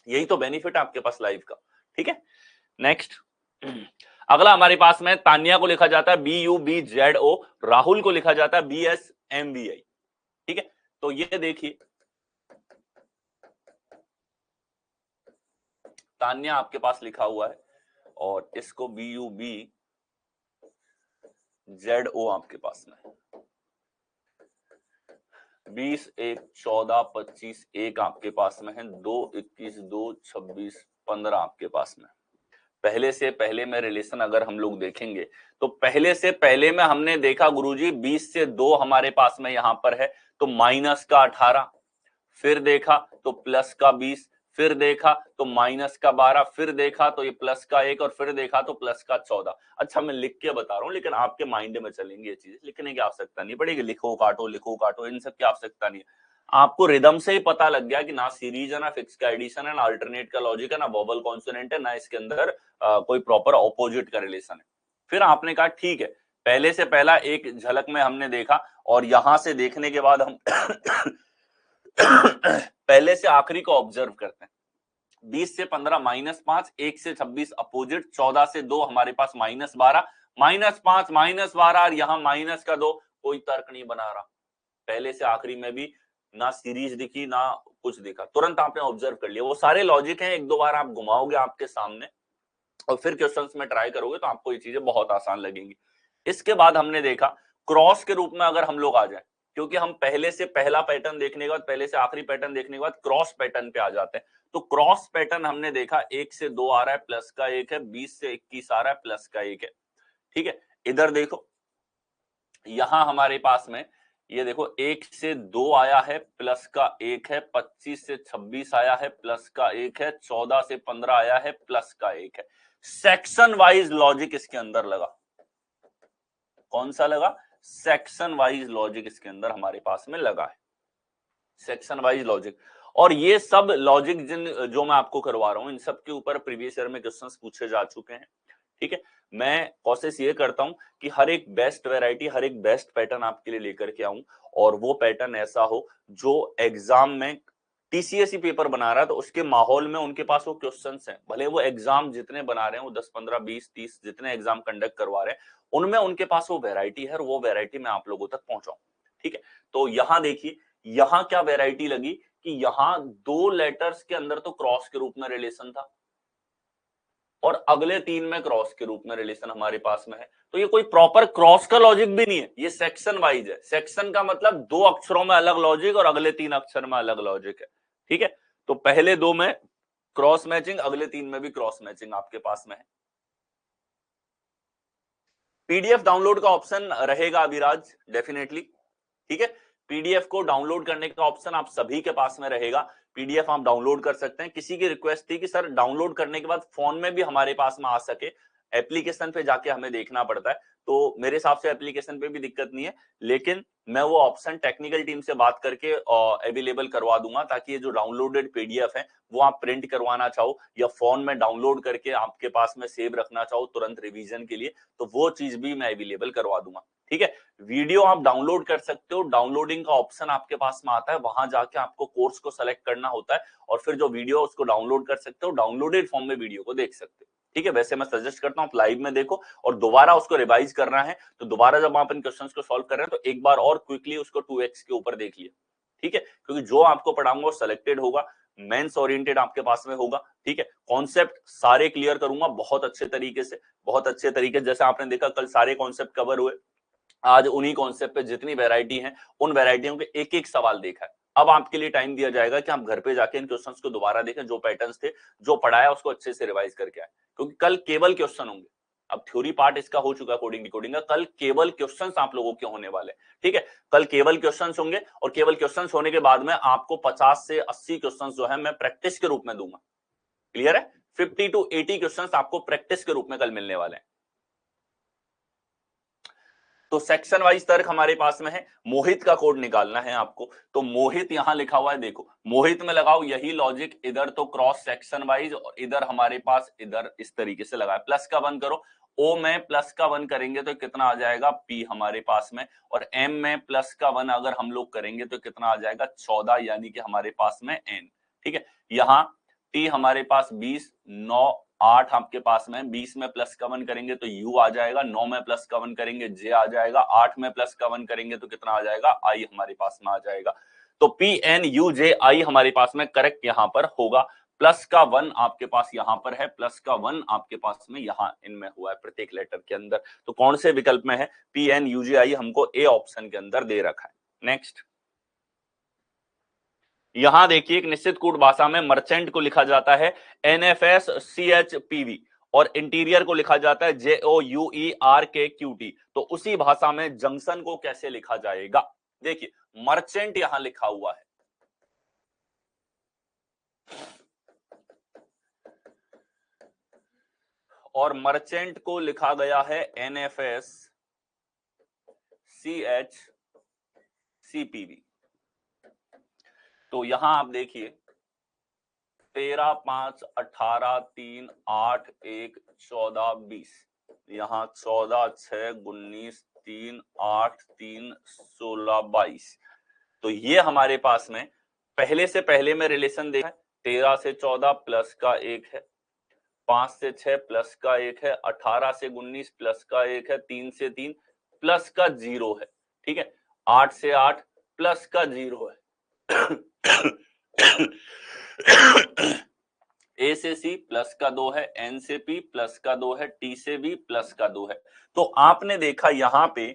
यही तो बेनिफिट है आपके पास लाइव का। ठीक है, नेक्स्ट अगला हमारे पास में तान्या को लिखा जाता है BUBZO, राहुल को लिखा जाता है BSMVI। ठीक है, तो ये देखिए तान्या आपके पास लिखा हुआ है, और इसको BUBZO आपके पास में 20, 1, 14, 25, 1 आपके पास में है, 2, 21, 2, 26, 15 आपके पास में। पहले से पहले में रिलेशन अगर हम लोग देखेंगे, तो पहले से पहले में हमने देखा गुरुजी 20 से 2 हमारे पास में यहां पर है, तो माइनस का 18, फिर देखा तो प्लस का 20, फिर देखा तो माइनस का 12, फिर देखा तो ये प्लस का 1, और फिर देखा तो प्लस का 14। अच्छा मैं लिख के बता रहा हूं, लेकिन आपके माइंड में चलेंगे ये चीजें, लिखने की आवश्यकता नहीं पड़ेगी, लिखो काटो इन सब की आवश्यकता नहीं है। आपको रिदम से ही पता लग गया कि ना सीरीज है, ना फिक्स का एडिशन है, ना अल्टरनेट का लॉजिक है, ना वोवेल कॉन्सोनेंट है, ना इसके अंदर कोई प्रॉपर ऑपोजिट का रिलेशन है। फिर आपने कहा ठीक है, पहले से पहला एक झलक में हमने देखा, और यहां से देखने के बाद हम पहले से आखिरी को ऑब्जर्व करते हैं। 20 से 15 -5, 1 से 26 अपोजिट, 14 से 2 हमारे पास -12, -5 -12, और यहां माइनस का 2, कोई तर्क नहीं बना रहा। पहले से आखिरी में भी ना सीरीज दिखी, ना कुछ दिखा, तुरंत आपने ऑब्जर्व कर लिया। वो सारे लॉजिक हैं, एक दो बार आप घुमाओगे आपके सामने और फिर क्वेश्चंस में ट्राई करोगे तो आपको ये चीजें बहुत आसान लगेंगी। इसके बाद हमने देखा क्रॉस के रूप में अगर हम लोग आ जाए, क्योंकि हम पहले से पहला पैटर्न देखने के बाद, पहले से आखिरी पैटर्न देखने के बाद क्रॉस पैटर्न पे आ जाते हैं। तो क्रॉस पैटर्न हमने देखा 1 से 2 आ रहा है, प्लस का 1 है, 20 से 21 आ रहा है, प्लस का 1 है। ठीक है, इधर देखो यहां हमारे पास में ये देखो 1 से 2 आया है, प्लस का 1 है, 25 से 26 आया है, प्लस का 1 है, 14 से 15 आया है, प्लस का 1 है। सेक्शन वाइज लॉजिक इसके अंदर लगा, कौन सा लगा, सेक्शन वाइज लॉजिक इसके अंदर हमारे पास में लगा है, सेक्शन वाइज लॉजिक। और ये सब लॉजिक जिन जो मैं आपको करवा रहा हूं, इन सब के ऊपर प्रीवियस ईयर में क्वेश्चंस पूछे जा चुके हैं। ठीक है, मैं कोशिश ये करता हूं कि हर एक बेस्ट वैरायटी, हर एक बेस्ट पैटर्न आपके लिए लेकर के आऊं, और वो पैटर्न ऐसा हो जो एग्जाम में टीसीएसई पेपर बना रहा है तो उसके माहौल में उनके पास वो क्वेश्चंस हैं, भले वो एग्जाम जितने बना रहे हैं, वो 10 15 20 30 जितने एग्जाम कंडक्ट करवा रहे हैं, उनमें उनके पास वो वैरायटी है और वो वैरायटी मैं आप लोगों तक पहुंचाऊं। ठीक है, तो यहां देखिए, यहां क्या वैरायटी लगी कि यहां 2 लेटर्स के अंदर तो क्रॉस के रूप में रिलेशन था और अगले 3 में क्रॉस के रूप में रिलेशन हमारे पास में है। तो ये कोई प्रॉपर क्रॉस का लॉजिक भी नहीं है, ये सेक्शन वाइज है। सेक्शन का मतलब 2 अक्षरों में अलग लॉजिक और अगले 3 अक्षर में अलग लॉजिक है। ठीक है, तो पहले 2 में क्रॉस मैचिंग, अगले 3 में भी क्रॉस मैचिंग आपके पास में है। पीडीएफ डाउनलोड का ऑप्शन रहेगा अभिराज, डेफिनेटली। ठीक है, पीडीएफ को डाउनलोड करने का ऑप्शन आप सभी के पास में रहेगा। पीडीएफ आप डाउनलोड कर सकते हैं। किसी की रिक्वेस्ट थी कि सर डाउनलोड करने के बाद फोन में भी हमारे पास में आ सके, एप्लीकेशन पे जाके हमें देखना पड़ता है, तो मेरे हिसाब से एप्लीकेशन पे भी दिक्कत नहीं है, लेकिन मैं वो ऑप्शन टेक्निकल टीम से बात करके अवेलेबल करवा दूंगा, ताकि ये जो डाउनलोडेड पीडीएफ है वो आप प्रिंट करवाना चाहो या फोन में डाउनलोड करके आपके पास में सेव रखना चाहो तुरंत रिवीजन के लिए, तो वो चीज भी मैं अवेलेबल करवा दूंगा। ठीक है, वीडियो आप डाउनलोड कर सकते हो, डाउनलोडिंग का ऑप्शन आपके पास में आता है, वहां जाके आपको कोर्स को सेलेक्ट करना होता है और फिर जो वीडियो उसको डाउनलोड कर सकते हो, डाउनलोडेड फॉर्म में वीडियो को देख सकते हो। ठीक है, वैसे मैं सजेस्ट करता हूं आप लाइव में देखो, और दोबारा उसको रिवाइज करना है तो दोबारा जब आप इन क्वेश्चंस को सॉल्व कर रहे हैं तो एक बार और क्विकली उसको 2x के ऊपर देखिए। ठीक है, क्योंकि जो आपको पढ़ाऊंगा वो सिलेक्टेड होगा, मेंस ओरिएंटेड आपके पास में होगा। ठीक है, कॉन्सेप्ट सारे क्लियर करूंगा बहुत अच्छे तरीके से, बहुत अच्छे तरीके, जैसे आपने देखा कल सारे कॉन्सेप्ट कवर हुए, आज उन्हीं कॉन्सेप्ट पे जितनी वैरायटी है उन वैरायटियों के एक एक सवाल देखा है। अब आपके लिए टाइम दिया जाएगा कि आप घर पे जाके इन क्वेश्चंस को दोबारा देखें, जो पैटर्न्स थे, जो पढ़ाया उसको अच्छे से रिवाइज करके आए, क्योंकि कल केवल क्वेश्चन होंगे। अब थ्योरी पार्ट इसका हो चुका कोडिंग डिकोडिंग का, कल केवल क्वेश्चंस आप लोगों के होने वाले। ठीक है, कल केवल क्वेश्चंस होंगे और केवल क्वेश्चंस होने के बाद में आपको 50 से 80 क्वेश्चंस जो है मैं प्रैक्टिस के रूप में दूंगा। क्लियर है, 50 to 80 क्वेश्चंस आपको प्रैक्टिस के रूप में कल मिलने वाले हैं। तो सेक्शन वाइज तर्क हमारे पास में है, मोहित का कोड निकालना है आपको, तो मोहित यहां लिखा हुआ है, देखो मोहित में लगाओ यही लॉजिक, इधर तो क्रॉस सेक्शन वाइज और इधर हमारे पास इधर इस तरीके से लगा है। प्लस का 1 करो, ओ में प्लस का 1 करेंगे तो कितना आ जाएगा पी हमारे पास में, और एम में प्लस का 1 अगर हम लोग करेंगे तो कितना आ जाएगा 14, यानी कि हमारे पास में एन। ठीक है, यहाँ टी हमारे पास 20, 9, 8 आपके पास में, 20 में प्लस का 1 करेंगे तो यू आ जाएगा, 9 में प्लस का 1 करेंगे जे आ जाएगा, 8 में प्लस का 1 करेंगे तो कितना आ जाएगा आई हमारे पास में आ जाएगा। तो पी एन यू जे आई हमारे पास में करेक्ट यहां पर होगा। प्लस का 1 आपके पास यहां पर है, प्लस का 1 आपके पास में यहां इनमें हुआ है प्रत्येक लेटर के अंदर, तो कौन से विकल्प में है पी एन यू जे आई, हमको ए ऑप्शन के अंदर दे रखा है। नेक्स्ट, यहां देखिए एक निश्चित कूट भाषा में मर्चेंट को लिखा जाता है NFSCHPV और इंटीरियर को लिखा जाता है JOUERKQT, तो उसी भाषा में जंक्शन को कैसे लिखा जाएगा। देखिए मर्चेंट यहां लिखा हुआ है, और मर्चेंट को लिखा गया है NFSCHCPV। तो यहां आप देखिए 13, 5, 18, 3, 8, 1, 14, 20, यहाँ 14, 6, 19, 3, 8, 3, 16, 22, तो ये हमारे पास में पहले से पहले में रिलेशन देखा है, 13 से 14 प्लस का 1 है, 5 से 6 प्लस का 1 है, 18 से 19 प्लस का 1 है, 3 से 3 प्लस का 0 है। ठीक है, 8 से 8 प्लस का 0 है। ए से सी प्लस का 2 है, एन से पी प्लस का 2 है, टी से बी प्लस का 2 है। तो आपने देखा यहां पे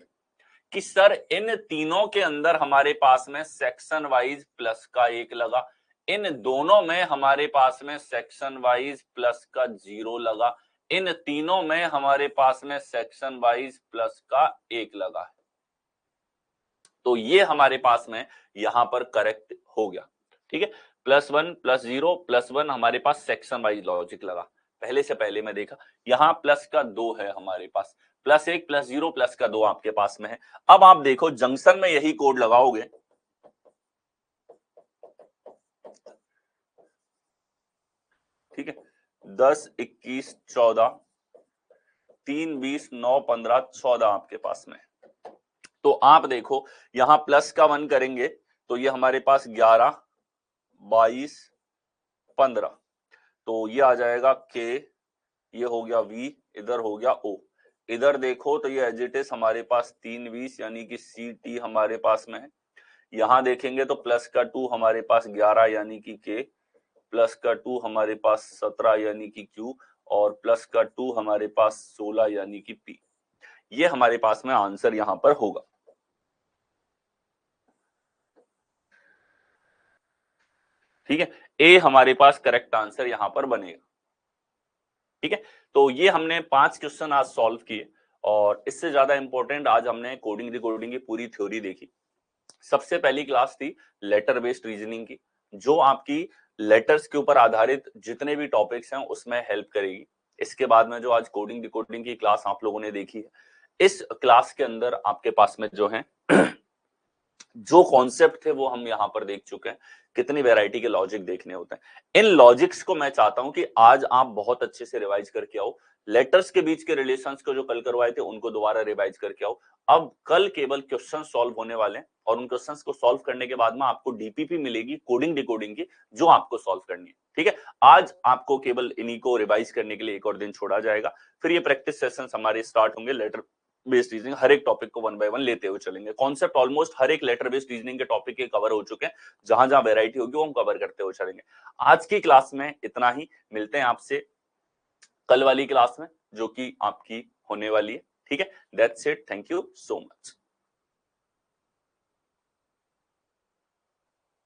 कि सर इन तीनों के अंदर हमारे पास में सेक्शन वाइज प्लस का 1 लगा, इन दोनों में हमारे पास में सेक्शन वाइज प्लस का 0 लगा, इन तीनों में हमारे पास में सेक्शन वाइज प्लस का 1 लगा है। तो ये हमारे पास में यहां पर करेक्ट हो गया। ठीक है, +1 +0 +1 हमारे पास सेक्शन वाइज लॉजिक लगा, पहले से पहले में देखा, यहां प्लस का 2 है हमारे पास, +1 +0 प्लस का 2 आपके पास में है। अब आप देखो जंक्शन में यही कोड लगाओगे, ठीक है, 10, 21, 14, 3, 20, 9, 15, 14 आपके पास में। तो आप देखो यहां प्लस का 1 करेंगे तो ये हमारे पास 11, 22, 15, तो ये आ जाएगा के, ये हो गया वी, इधर हो गया ओ। इधर देखो तो ये एज इट इज हमारे पास 3, 20 यानी कि सी टी हमारे पास में है। यहां देखेंगे तो प्लस का 2 हमारे पास 11 यानी कि के, प्लस का 2 हमारे पास 17 यानी कि क्यू, और प्लस का 2 हमारे पास 16 यानी कि पी। ये हमारे पास में आंसर यहां पर होगा। ठीक है, ए हमारे पास करेक्ट आंसर यहां पर बनेगा। ठीक है, तो ये हमने 5 क्वेश्चन आज सॉल्व किए, और इससे ज्यादा इंपॉर्टेंट आज हमने कोडिंग डिकोडिंग की पूरी थ्योरी देखी। सबसे पहली क्लास थी लेटर बेस्ड रीजनिंग की, जो आपकी लेटर्स के ऊपर आधारित जितने भी टॉपिक्स हैं उसमें हेल्प करेगी। इसके बाद में जो आज कोडिंग डिकोडिंग की क्लास आप लोगों ने देखी है, इस क्लास के अंदर आपके पास में जो है जो कॉन्सेप्ट थे वो हम यहां पर देख चुके हैं। कितनी वैरायटी के लॉजिक देखने होते हैं, इन लॉजिक्स को मैं चाहता हूं कि आज आप बहुत अच्छे से रिवाइज करके आओ। लेटर्स के बीच के रिलेशंस को जो कल करवाए थे उनको दोबारा रिवाइज करके आओ। अब कल केवल क्वेश्चन सॉल्व होने वाले हैं, और उन क्वेश्चंस को सॉल्व करने के बाद में आपको डीपीपी मिलेगी कोडिंग डिकोडिंग की, जो आपको सॉल्व करनी है। ठीक है, आज आपको केवल इन्हीं को रिवाइज करने के लिए एक और दिन छोड़ा जाएगा, फिर ये प्रैक्टिस सेशंस हमारे स्टार्ट होंगे। लेटर बेस्ड रीजनिंग हर एक टॉपिक को 1 बाय 1 लेते हुए चलेंगे। कॉन्सेप्ट ऑलमोस्ट हर एक लेटर बेस्ड रीजनिंग के टॉपिक के कवर हो चुके हैं, जहां जहां वैरायटी होगी वो हम कवर करते हुए चलेंगे। आज की क्लास में इतना ही, मिलते हैं आपसे कल वाली क्लास में जो कि आपकी होने वाली है। ठीक है, that's it, thank you so much.